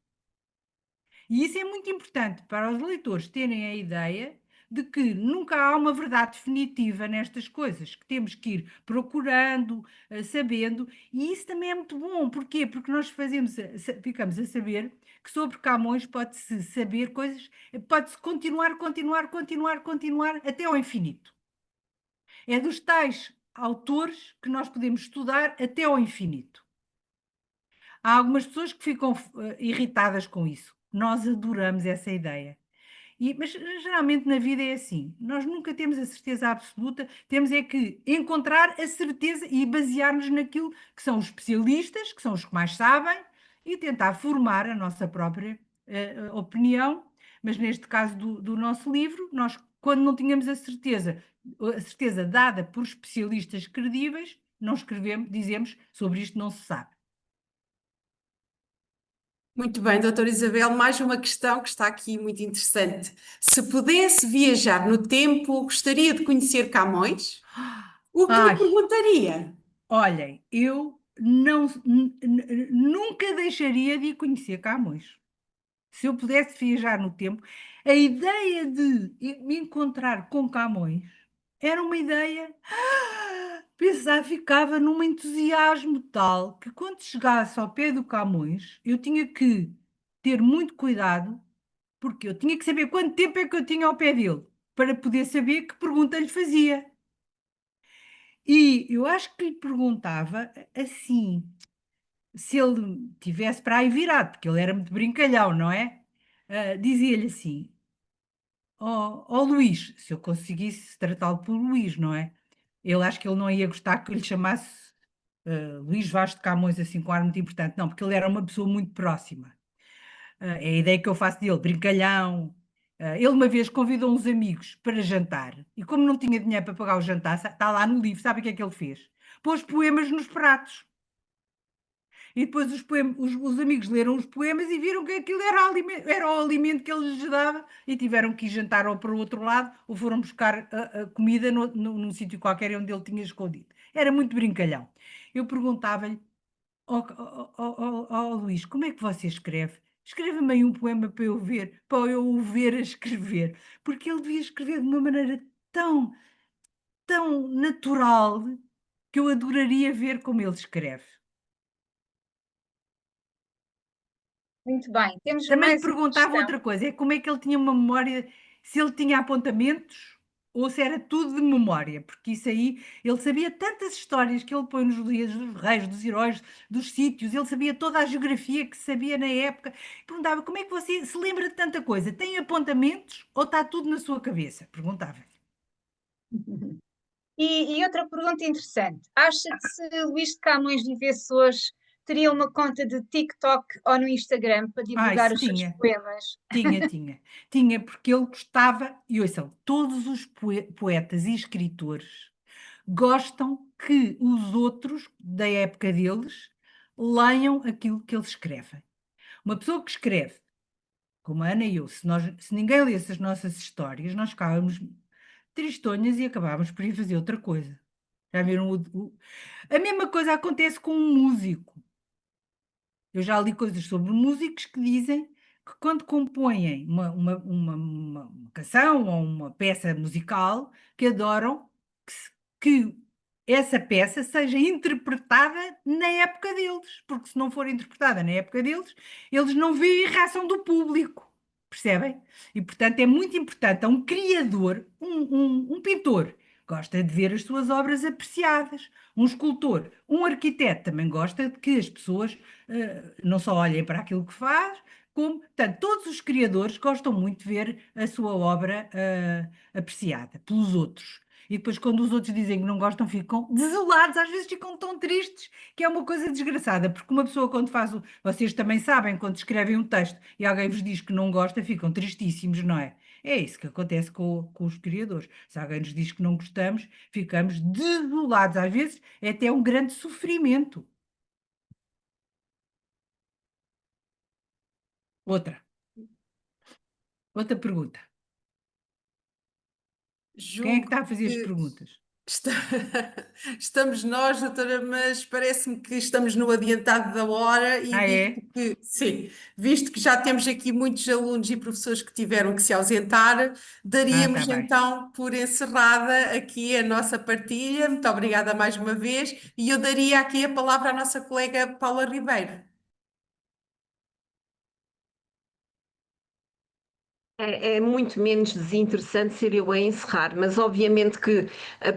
E isso é muito importante para os leitores terem a ideia de que nunca há uma verdade definitiva nestas coisas, que temos que ir procurando, sabendo, e isso também é muito bom. Porquê? Porque nós ficamos a saber que sobre Camões pode-se saber coisas, pode-se continuar, continuar, continuar, continuar até ao infinito. É dos tais autores que nós podemos estudar até ao infinito. Há algumas pessoas que ficam irritadas com isso. Nós adoramos essa ideia. Mas geralmente na vida é assim, nós nunca temos a certeza absoluta, temos é que encontrar a certeza e basear-nos naquilo que são os especialistas, que são os que mais sabem, e tentar formar a nossa própria opinião. Mas neste caso do nosso livro, nós, quando não tínhamos a certeza dada por especialistas credíveis, não escrevemos, dizemos sobre isto não se sabe. Muito bem, doutora Isabel, mais uma questão que está aqui muito interessante. Se pudesse viajar no tempo, gostaria de conhecer Camões? O que lhe Ai, perguntaria? olhem, eu nunca deixaria de conhecer Camões. Se eu pudesse viajar no tempo, a ideia de me encontrar com Camões era uma ideia. Pensar, ficava num entusiasmo tal que quando chegasse ao pé do Camões, eu tinha que ter muito cuidado, porque eu tinha que saber quanto tempo é que eu tinha ao pé dele, para poder saber que pergunta lhe fazia. E eu acho que lhe perguntava assim, se ele tivesse para aí virado, porque ele era muito brincalhão, não é? Dizia-lhe assim: ó Luís, se eu conseguisse tratá-lo por Luís, não é? Ele acho que ele não ia gostar que eu lhe chamasse Luís Vaz de Camões assim com ar muito importante, não, porque ele era uma pessoa muito próxima. É a ideia que eu faço dele, brincalhão. Ele uma vez convidou uns amigos para jantar e como não tinha dinheiro para pagar o jantar, está lá no livro, sabe o que é que ele fez? Pôs poemas nos pratos. E depois os amigos leram os poemas e viram que aquilo era o alimento que ele lhes dava e tiveram que ir jantar ou para o outro lado ou foram buscar a comida num sítio qualquer onde ele tinha escondido. Era muito brincalhão. Eu perguntava-lhe, ó Luís, como é que você escreve? Escreva-me aí um poema para eu o ver a escrever, porque ele devia escrever de uma maneira tão, tão natural que eu adoraria ver como ele escreve. Muito bem, temos Também lhe mais uma perguntava questão. outra coisa, é como é que ele tinha uma memória, se ele tinha apontamentos ou se era tudo de memória, porque isso aí, ele sabia tantas histórias que ele põe nos livros dos reis, dos heróis, dos sítios, ele sabia toda a geografia que se sabia na época. Perguntava, como é que você se lembra de tanta coisa? Tem apontamentos ou está tudo na sua cabeça? Perguntava. E outra pergunta interessante: acha que se Luís de Camões vivesse hoje, teria uma conta de TikTok ou no Instagram para divulgar Isso os seus tinha. poemas? Tinha, porque ele gostava, e ouçam, todos os poetas e escritores gostam que os outros, da época deles, leiam aquilo que eles escrevem. Uma pessoa que escreve, como a Ana e eu, se ninguém lesse as nossas histórias, nós ficávamos tristonhas e acabávamos por ir fazer outra coisa. Já viram? A mesma coisa acontece com um músico. Eu já li coisas sobre músicos que dizem que quando compõem uma canção ou uma peça musical, que adoram que essa peça seja interpretada na época deles, porque se não for interpretada na época deles, eles não veem a reação do público. percebem? E, portanto, é muito importante a um criador, um pintor, gosta de ver as suas obras apreciadas. Um escultor, um arquiteto também gosta de que as pessoas não só olhem para aquilo que faz, como, portanto, todos os criadores gostam muito de ver a sua obra apreciada pelos outros. E depois, quando os outros dizem que não gostam, ficam desolados, às vezes ficam tão tristes, que é uma coisa desgraçada, porque uma pessoa, quando faz o. Vocês também sabem, quando escrevem um texto e alguém vos diz que não gosta, ficam tristíssimos, não é? É isso que acontece com os criadores. Se alguém nos diz que não gostamos, ficamos desolados. Às vezes é até um grande sofrimento. Outra. Outra pergunta. Quem é que Julgo está a fazer as que perguntas? está- estamos nós, doutora, mas parece-me que estamos no adiantado da hora e Ah, visto é? que, sim, visto que já temos aqui muitos alunos e professores que tiveram que se ausentar, Ah, está daríamos bem. então por encerrada aqui a nossa partilha. Muito obrigada mais uma vez e eu daria aqui a palavra à nossa colega Paula Ribeiro. É muito menos desinteressante ser eu a encerrar, mas obviamente que,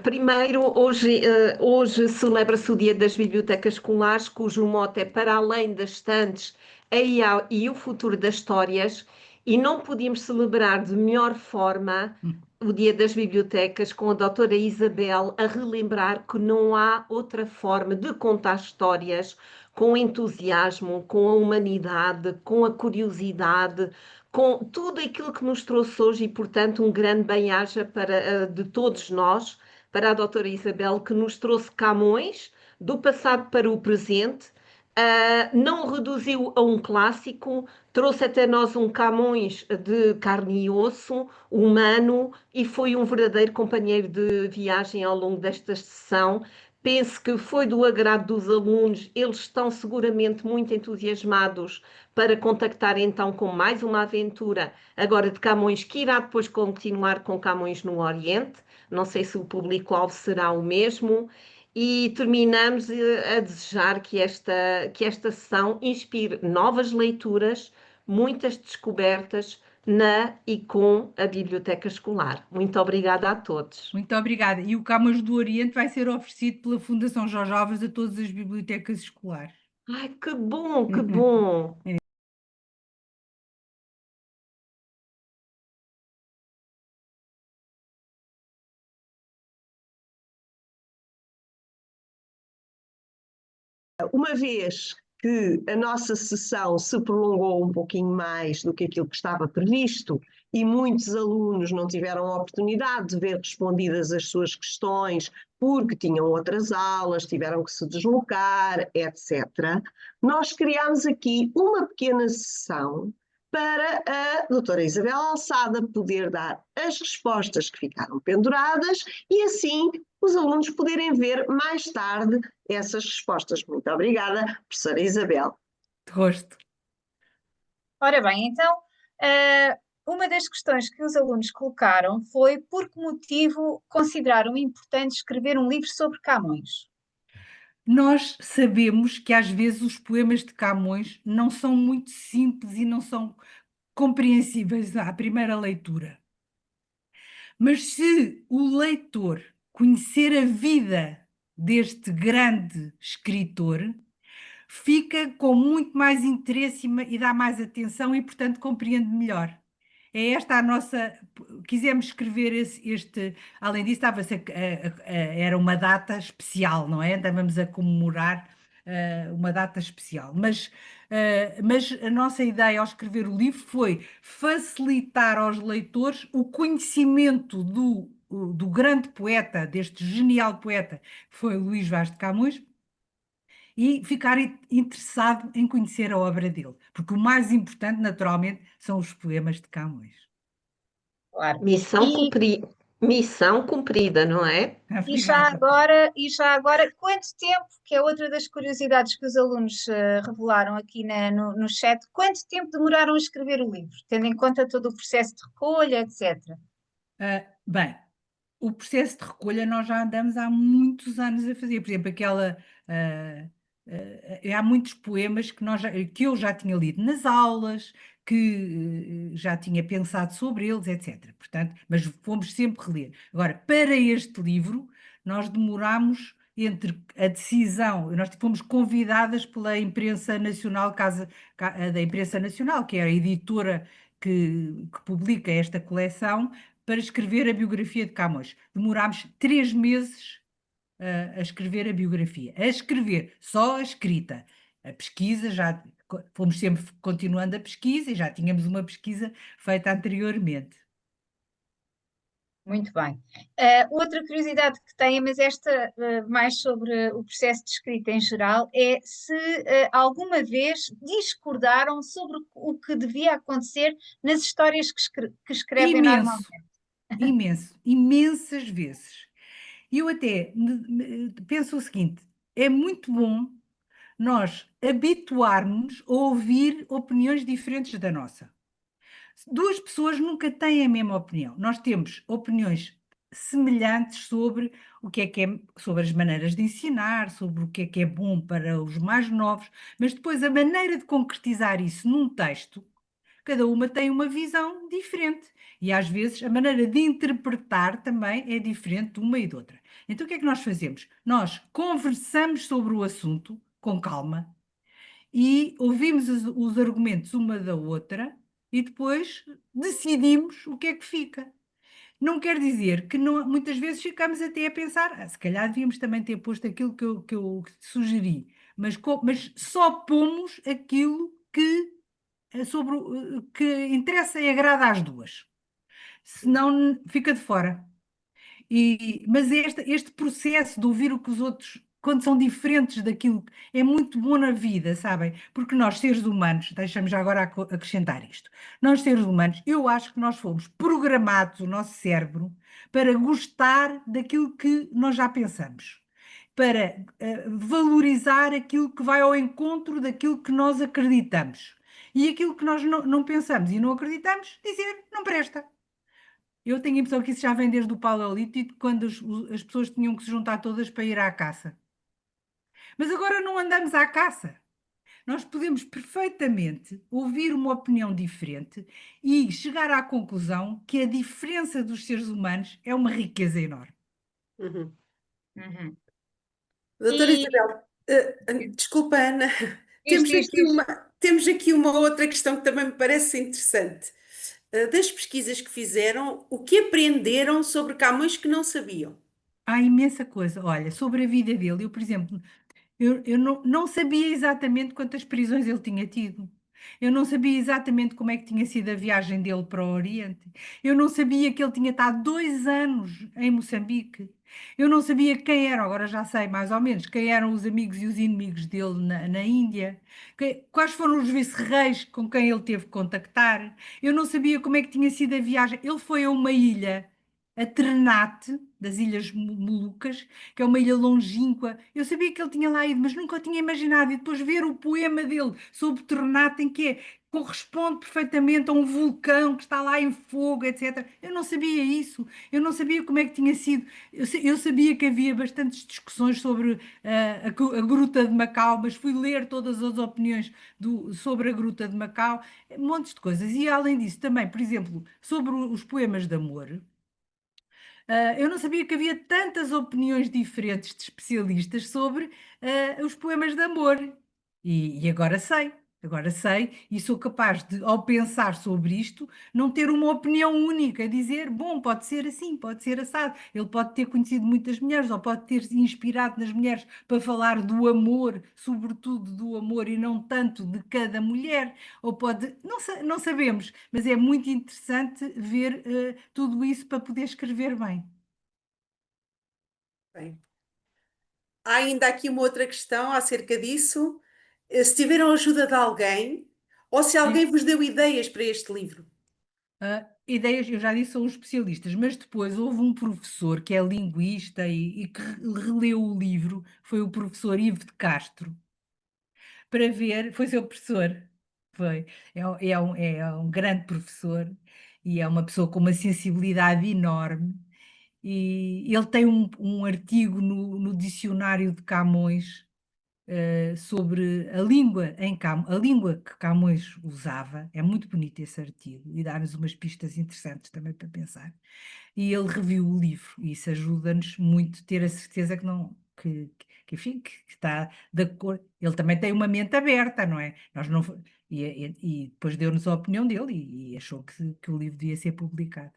primeiro, hoje celebra-se o Dia das Bibliotecas Escolares, cujo mote é para além das estantes a IA e o futuro das histórias, e não podíamos celebrar de melhor forma o Dia das Bibliotecas com a doutora Isabel a relembrar que não há outra forma de contar histórias com entusiasmo, com a humanidade, com a curiosidade, com tudo aquilo que nos trouxe hoje e, portanto, um grande bem-aja de todos nós, para a doutora Isabel, que nos trouxe Camões, do passado para o presente, não o reduziu a um clássico, trouxe até nós um Camões de carne e osso, humano, e foi um verdadeiro companheiro de viagem ao longo desta sessão. Penso que foi do agrado dos alunos, eles estão seguramente muito entusiasmados para contactar então com mais uma aventura agora de Camões, que irá depois continuar com Camões no Oriente. Não sei se o público-alvo será o mesmo. E terminamos a desejar que esta sessão inspire novas leituras, muitas descobertas na e com a Biblioteca Escolar. Muito obrigada a todos. Muito obrigada. E o Camões do Oriente vai ser oferecido pela Fundação Jorge Alves a todas as bibliotecas escolares. Ai, que bom, que bom! Uma vez que a nossa sessão se prolongou um pouquinho mais do que aquilo que estava previsto e muitos alunos não tiveram a oportunidade de ver respondidas as suas questões porque tinham outras aulas, tiveram que se deslocar, etc., nós criámos aqui uma pequena sessão para a doutora Isabel Alçada poder dar as respostas que ficaram penduradas e assim os alunos poderem ver mais tarde essas respostas. Muito obrigada, professora Isabel. De gosto. Ora bem, então, uma das questões que os alunos colocaram foi por que motivo consideraram importante escrever um livro sobre Camões? Nós sabemos que às vezes os poemas de Camões não são muito simples e não são compreensíveis à primeira leitura. Mas se o leitor conhecer a vida deste grande escritor, fica com muito mais interesse e dá mais atenção e, portanto, compreende melhor. É esta a nossa. Quisemos escrever além disso, era uma data especial, não é? Estávamos a comemorar uma data especial. Mas a nossa ideia ao escrever o livro foi facilitar aos leitores o conhecimento do grande poeta, deste genial poeta, que foi Luís Vaz de Camões, e ficar interessado em conhecer a obra dele, porque o mais importante, naturalmente, são os poemas de Camões. Claro. Missão cumprida, não é? Obrigada. E já agora, quanto tempo, que é outra das curiosidades que os alunos revelaram aqui no chat, quanto tempo demoraram a escrever o livro, tendo em conta todo o processo de recolha, etc. Bem, o processo de recolha nós já andamos há muitos anos a fazer. Por exemplo, há muitos poemas que eu já tinha lido nas aulas, que já tinha pensado sobre eles, etc. Portanto, mas fomos sempre reler. Agora, para este livro, nós demorámos entre a decisão, nós fomos convidadas pela imprensa nacional, da imprensa nacional, que é a editora que publica esta coleção, para escrever a biografia de Camões. Demorámos 3 meses a escrever a biografia. A escrever, só a escrita. A pesquisa, já fomos sempre continuando a pesquisa e já tínhamos uma pesquisa feita anteriormente. Muito bem. Outra curiosidade que tenho, mas esta mais sobre o processo de escrita em geral, é se alguma vez discordaram sobre o que devia acontecer nas histórias que escrevem Imenso, normalmente. imenso, imensas vezes. E eu até penso o seguinte: é muito bom nós habituarmos a ouvir opiniões diferentes da nossa. Duas pessoas nunca têm a mesma opinião. Nós temos opiniões semelhantes sobre o que é, sobre as maneiras de ensinar, sobre o que é bom para os mais novos, mas depois a maneira de concretizar isso num texto, cada uma tem uma visão diferente. E às vezes a maneira de interpretar também é diferente de uma e de outra. Então o que é que nós fazemos? Nós conversamos sobre o assunto com calma e ouvimos os argumentos uma da outra e depois decidimos o que é que fica. Não quer dizer que muitas vezes ficamos até a pensar, se calhar devíamos também ter posto aquilo que eu sugeri, mas só pomos aquilo que interessa e agrada às duas. Senão fica de fora. Mas este processo de ouvir o que os outros, quando são diferentes daquilo, é muito bom na vida, sabem? Porque nós, seres humanos, deixamos já agora acrescentar isto, nós, seres humanos, eu acho que nós fomos programados, o nosso cérebro, para gostar daquilo que nós já pensamos, para valorizar aquilo que vai ao encontro daquilo que nós acreditamos. E aquilo que nós não pensamos e não acreditamos, dizer não presta. Eu tenho a impressão que isso já vem desde o Paleolítico, quando as pessoas tinham que se juntar todas para ir à caça. Mas agora não andamos à caça. Nós podemos perfeitamente ouvir uma opinião diferente e chegar à conclusão que a diferença dos seres humanos é uma riqueza enorme. Uhum. Uhum. Doutora E Isabel, desculpa, Ana, isto, isto, isto. temos aqui uma outra questão que também me parece interessante. Das pesquisas que fizeram, o que aprenderam sobre Camões que não sabiam? Há imensa coisa. Olha, sobre a vida dele, eu, por exemplo, eu não sabia exatamente quantas prisões ele tinha tido. Eu não sabia exatamente como é que tinha sido a viagem dele para o Oriente. Eu não sabia que ele tinha estado 2 anos em Moçambique. Eu não sabia quem eram, agora já sei mais ou menos, quem eram os amigos e os inimigos dele na Índia. Quais foram os vice-reis com quem ele teve que contactar. Eu não sabia como é que tinha sido a viagem. Ele foi a uma ilha, a Ternate, das Ilhas Molucas, que é uma ilha longínqua. Eu sabia que ele tinha lá ido, mas nunca o tinha imaginado. E depois ver o poema dele sobre Ternate, em que corresponde perfeitamente a um vulcão que está lá em fogo, etc. Eu não sabia isso. Eu não sabia como é que tinha sido. Eu sabia que havia bastantes discussões sobre a Gruta de Macau, mas fui ler todas as opiniões sobre a Gruta de Macau, montes de coisas. E além disso, também, por exemplo, sobre os poemas de amor. Eu não sabia que havia tantas opiniões diferentes de especialistas sobre os poemas de amor. E agora sei, e sou capaz de, ao pensar sobre isto, não ter uma opinião única, dizer, bom, pode ser assim, pode ser assado. Ele pode ter conhecido muitas mulheres, ou pode ter se inspirado nas mulheres para falar do amor, sobretudo do amor, e não tanto de cada mulher, ou pode, não sabemos, mas é muito interessante ver tudo isso para poder escrever bem. Bem, há ainda aqui uma outra questão acerca disso. Se tiveram ajuda de alguém, ou se alguém vos deu ideias para este livro? Ideias, eu já disse, são os especialistas, mas depois houve um professor que é linguista e que releu o livro, foi o professor Ivo de Castro, para ver, foi seu professor, foi, é um grande professor e é uma pessoa com uma sensibilidade enorme e ele tem um artigo no dicionário de Camões sobre a língua, a língua que Camões usava. É muito bonito esse artigo e dá-nos umas pistas interessantes também para pensar. E ele reviu o livro e isso ajuda-nos muito a ter a certeza que não, enfim, que está de acordo. Ele também tem uma mente aberta, não é? Nós não, e depois deu-nos a opinião dele e achou que o livro devia ser publicado.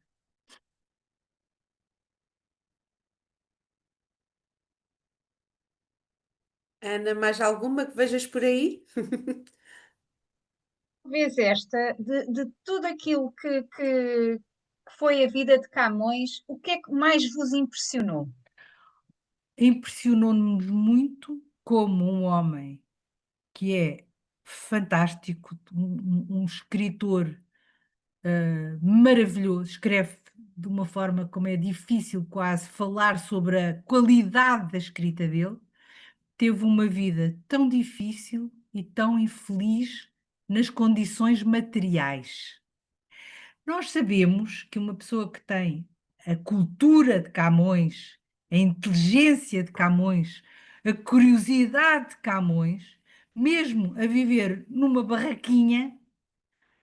Ana, mais alguma que vejas por aí? Talvez esta, de tudo aquilo que foi a vida de Camões, o que é que mais vos impressionou? Impressionou-nos muito como um homem que é fantástico, um escritor maravilhoso, escreve de uma forma como é difícil quase falar sobre a qualidade da escrita dele. Teve uma vida tão difícil e tão infeliz nas condições materiais. Nós sabemos que uma pessoa que tem a cultura de Camões, a inteligência de Camões, a curiosidade de Camões, mesmo a viver numa barraquinha,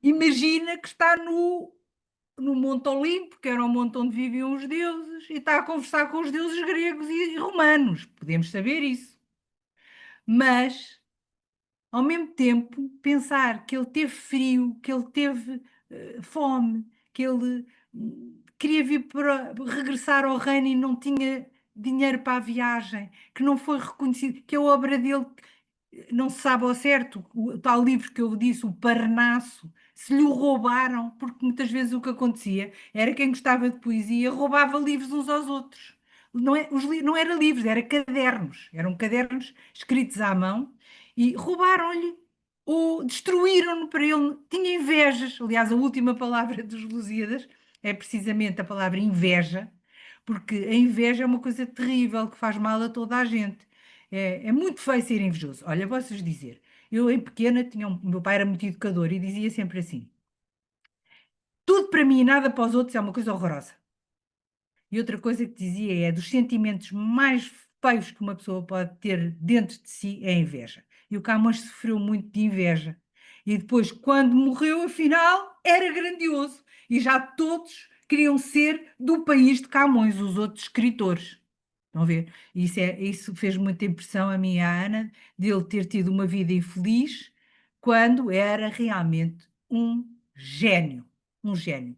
imagina que está no Monte Olimpo, que era o monte onde viviam os deuses, e está a conversar com os deuses gregos e romanos. Podemos saber isso. Mas, ao mesmo tempo, pensar que ele teve frio, que ele teve fome, que ele queria vir para regressar ao reino e não tinha dinheiro para a viagem, que não foi reconhecido, que a obra dele não se sabe ao certo, o tal livro que eu disse, o Parnasso, se lhe o roubaram, porque muitas vezes o que acontecia era quem gostava de poesia roubava livros uns aos outros. Não era livros, eram cadernos escritos à mão e roubaram-lhe ou destruíram-no para ele. Tinha invejas. Aliás, a última palavra dos Lusíadas é precisamente a palavra inveja, porque a inveja é uma coisa terrível que faz mal a toda a gente. É muito feio ser invejoso. Olha, posso-vos dizer, eu em pequena meu pai era muito educador e dizia sempre assim: tudo para mim e nada para os outros é uma coisa horrorosa. E outra coisa que dizia é dos sentimentos mais feios que uma pessoa pode ter dentro de si é a inveja. E o Camões sofreu muito de inveja. E depois, quando morreu, afinal, era grandioso. E já todos queriam ser do país de Camões, os outros escritores. Estão a ver? Isso fez muita impressão a mim e à Ana, de ele ter tido uma vida infeliz, quando era realmente um gênio. Um gênio.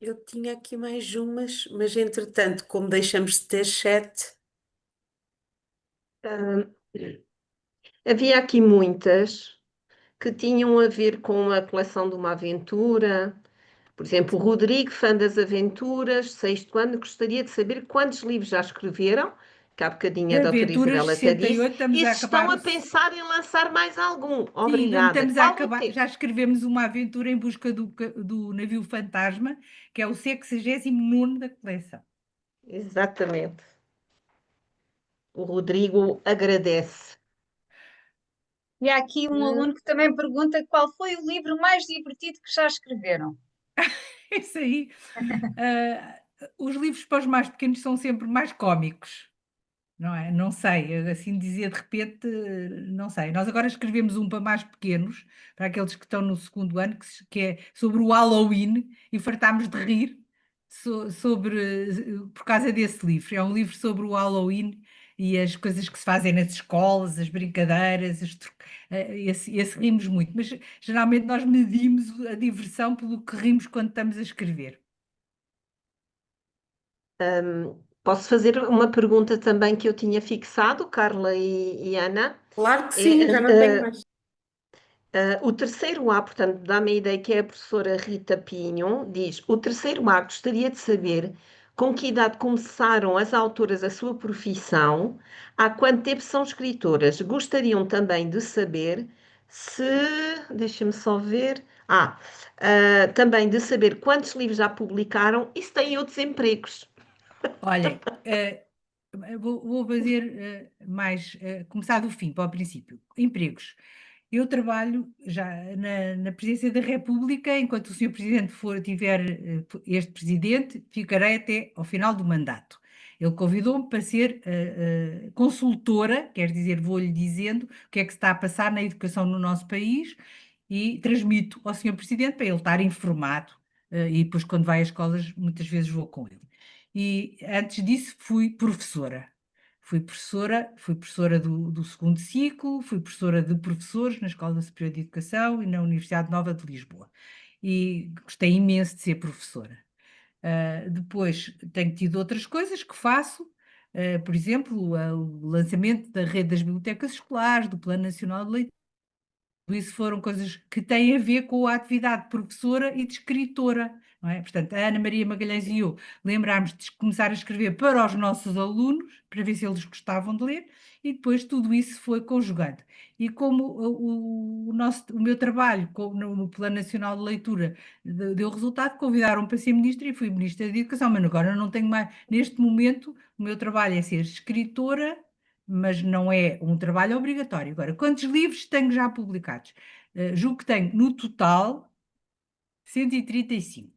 Eu tinha aqui mais umas, mas entretanto, como deixamos de ter chat, Ah, havia aqui muitas que tinham a ver com a coleção de uma aventura. Por exemplo, o Rodrigo, fã das aventuras, sexto ano, gostaria de saber quantos livros já escreveram, que há bocadinho a doutora Aventuras Isabel até disse, 68, estamos e a se estão acabar. a pensar em lançar mais algum. Sim, Obrigada. estamos a Qual o acabar. tema? Já escrevemos uma aventura em busca do navio fantasma, que é o 69º da coleção. Exatamente. O Rodrigo agradece. E há aqui um aluno que também pergunta qual foi o livro mais divertido que já escreveram. Isso aí. Os livros para os mais pequenos são sempre mais cómicos. Não é? Não sei, assim dizer de repente, não sei. Nós agora escrevemos um para mais pequenos, para aqueles que estão no segundo ano, que é sobre o Halloween, e fartámos de rir por causa desse livro. É um livro sobre o Halloween e as coisas que se fazem nas escolas, as brincadeiras, esse rimos muito, mas geralmente nós medimos a diversão pelo que rimos quando estamos a escrever. Posso fazer uma pergunta também que eu tinha fixado, Carla e Ana? claro que sim, já não tenho É, mais. o terceiro A, portanto, dá-me a ideia que é a professora Rita Pinho, diz: o terceiro A gostaria de saber com que idade começaram as autoras a sua profissão, há quanto tempo são escritoras. Gostariam também de saber se, deixa-me só ver, também de saber quantos livros já publicaram e se têm outros empregos. Olhem, vou fazer começar do fim para o princípio. Empregos. Eu trabalho já na Presidência da República, enquanto o Sr. Presidente tiver este Presidente, ficarei até ao final do mandato. Ele convidou-me para ser consultora, quer dizer, vou-lhe dizendo o que é que se está a passar na educação no nosso país e transmito ao Sr. Presidente para ele estar informado. E depois, quando vai às escolas, muitas vezes vou com ele. E antes disso, fui professora. Fui professora do segundo ciclo, fui professora de professores na Escola Superior de Educação e na Universidade Nova de Lisboa. E gostei imenso de ser professora. Depois tenho tido outras coisas que faço, por exemplo, o lançamento da rede das bibliotecas escolares, do Plano Nacional de Leitura. Isso foram coisas que têm a ver com a atividade de professora e de escritora, não é? Portanto, a Ana Maria Magalhães e eu lembrámos de começar a escrever para os nossos alunos, para ver se eles gostavam de ler, e depois tudo isso foi conjugando. E como o meu trabalho no Plano Nacional de Leitura deu resultado, convidaram-me para ser ministra e fui ministra da Educação, mas agora não tenho mais, neste momento, o meu trabalho é ser escritora, mas não é um trabalho obrigatório. Agora, quantos livros tenho já publicados? Julgo que tenho, no total, 135.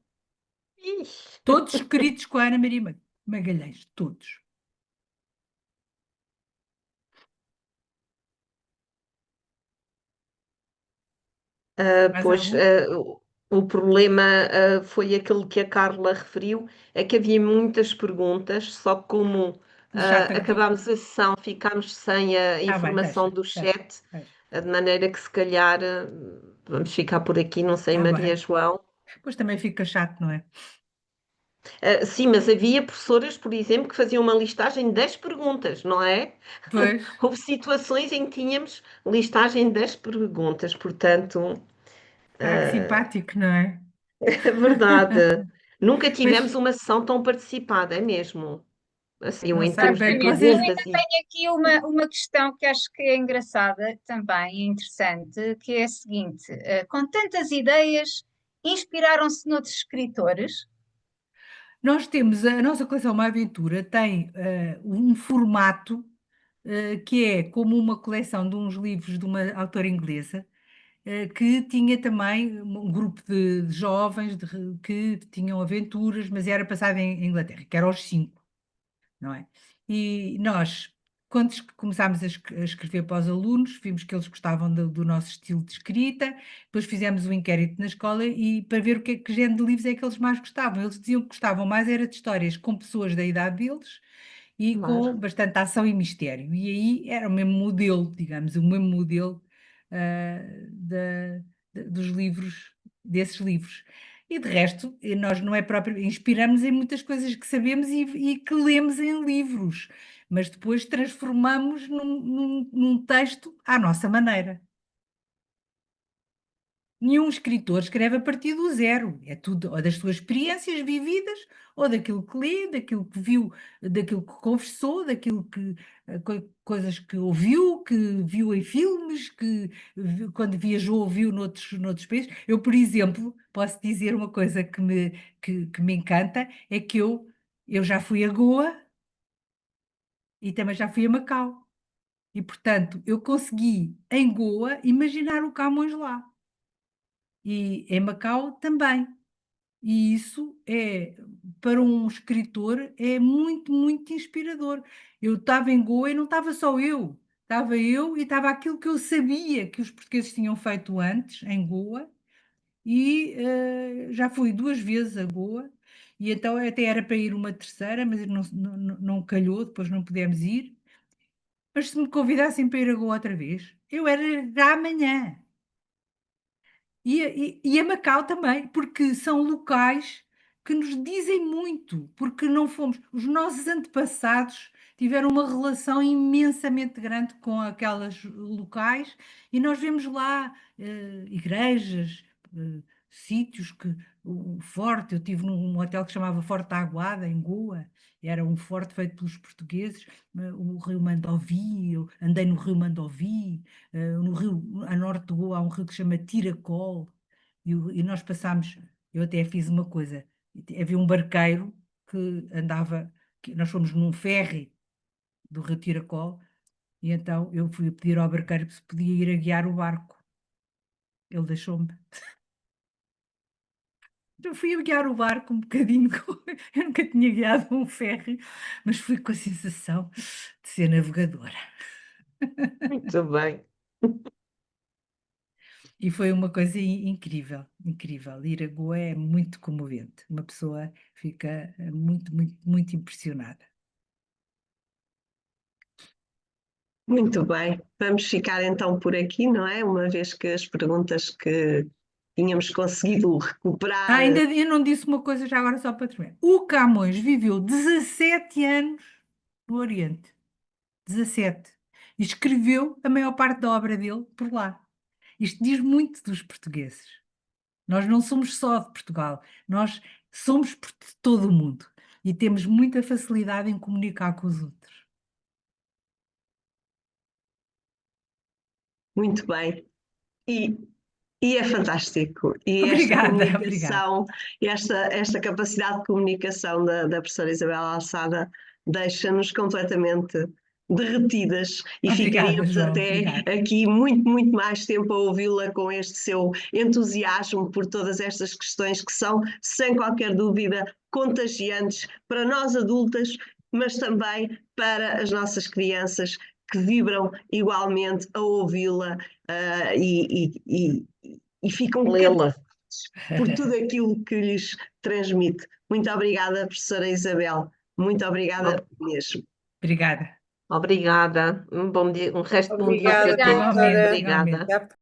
Ixi. Todos escritos com a Ana Maria Magalhães, todos. Mais Pois, algum? o problema foi aquele que a Carla referiu, é que havia muitas perguntas, só que como O chat agora. acabámos a sessão, ficámos sem a Ah, bem, informação deixa, do deixa, chat, deixa. de maneira que se calhar vamos ficar por aqui, não sei, Ah, Maria bem. João. Depois também fica chato, não é? Sim, mas havia professoras, por exemplo, que faziam uma listagem das perguntas, não é? Pois. Houve situações em que tínhamos listagem das perguntas, portanto. Ah, que simpático, não é? É verdade. Nunca tivemos Mas, uma sessão tão participada, é mesmo. Assim, não em sei, termos de bem, Exatamente. Eu vocês... ainda perguntas e. tenho aqui uma questão que acho que é engraçada também, interessante, que é a seguinte: com tantas ideias, inspiraram-se noutros escritores? Nós temos, a nossa coleção Uma Aventura tem um formato que é como uma coleção de uns livros de uma autora inglesa, que tinha também um grupo de jovens que tinham aventuras, mas era passado em Inglaterra, que eram os cinco, não é? E nós, quando começámos a escrever para os alunos, vimos que eles gostavam do nosso estilo de escrita, depois fizemos um inquérito na escola e para ver que género de livros é que eles mais gostavam. Eles diziam que gostavam mais era de histórias com pessoas da idade deles e com Claro. bastante ação e mistério. E aí era o mesmo modelo, digamos, o mesmo modelo dos livros, desses livros. E de resto, nós não é próprio, inspiramos em muitas coisas que sabemos e que lemos em livros, mas depois transformamos num texto à nossa maneira. Nenhum escritor escreve a partir do zero, é tudo ou das suas experiências vividas, ou daquilo que lê, daquilo que viu, daquilo que conversou, daquilo que coisas que ouviu, que viu em filmes, que quando viajou ouviu noutros países. Eu, por exemplo, posso dizer uma coisa que me encanta, é que eu já fui a Goa e também já fui a Macau. E, portanto, eu consegui, em Goa, imaginar o Camões lá. E em Macau também. E isso é, para um escritor, é muito, muito inspirador. Eu estava em Goa e não estava só eu. Estava eu e estava aquilo que eu sabia que os portugueses tinham feito antes, em Goa, e já fui duas vezes a Goa, e então até era para ir uma terceira, mas não calhou, depois não pudemos ir. Mas se me convidassem para ir a Goa outra vez, eu era já amanhã. E a Macau também, porque são locais que nos dizem muito, porque não fomos. Os nossos antepassados tiveram uma relação imensamente grande com aquelas locais e nós vemos lá igrejas, sítios que. O forte, eu estive num hotel que se chamava Forte da Aguada, em Goa, era um forte feito pelos portugueses, o rio Mandovi, eu andei no rio Mandovi, no rio, a norte de Goa, há um rio que se chama Tiracol, e nós passámos, eu até fiz uma coisa, havia um barqueiro que andava, nós fomos num ferry do rio Tiracol, e então eu fui pedir ao barqueiro se podia ir a guiar o barco, Ele deixou-me. Eu fui a guiar o barco um bocadinho, eu nunca tinha guiado um ferry, mas fui com a sensação de ser navegadora. Muito bem. E foi uma coisa incrível, incrível. Ir a Goa é muito comovente. Uma pessoa fica muito, muito, muito impressionada. Muito bem. Vamos ficar então por aqui, não é? Uma vez que as perguntas que tínhamos conseguido recuperar. Ainda eu não disse uma coisa já agora só para terminar. O Camões viveu 17 anos no Oriente. 17. E escreveu a maior parte da obra dele por lá. Isto diz muito dos portugueses. Nós não somos só de Portugal, nós somos de todo o mundo e temos muita facilidade em comunicar com os outros. Muito bem. E é fantástico. E Obrigada, esta comunicação, esta capacidade de comunicação da professora Isabel Alçada deixa-nos completamente derretidas e Obrigada, ficaríamos João, até obrigada. aqui muito, muito mais tempo a ouvi-la com este seu entusiasmo por todas estas questões que são, sem qualquer dúvida, contagiantes para nós adultas, mas também para as nossas crianças que vibram igualmente a ouvi-la e ficam cativadas por tudo aquilo que lhes transmite. Muito obrigada, professora Isabel. Muito obrigada mesmo. Obrigada. Obrigada. Um bom dia, um resto de bom dia Obrigada, para todos. doutora. Obrigada. Igualmente.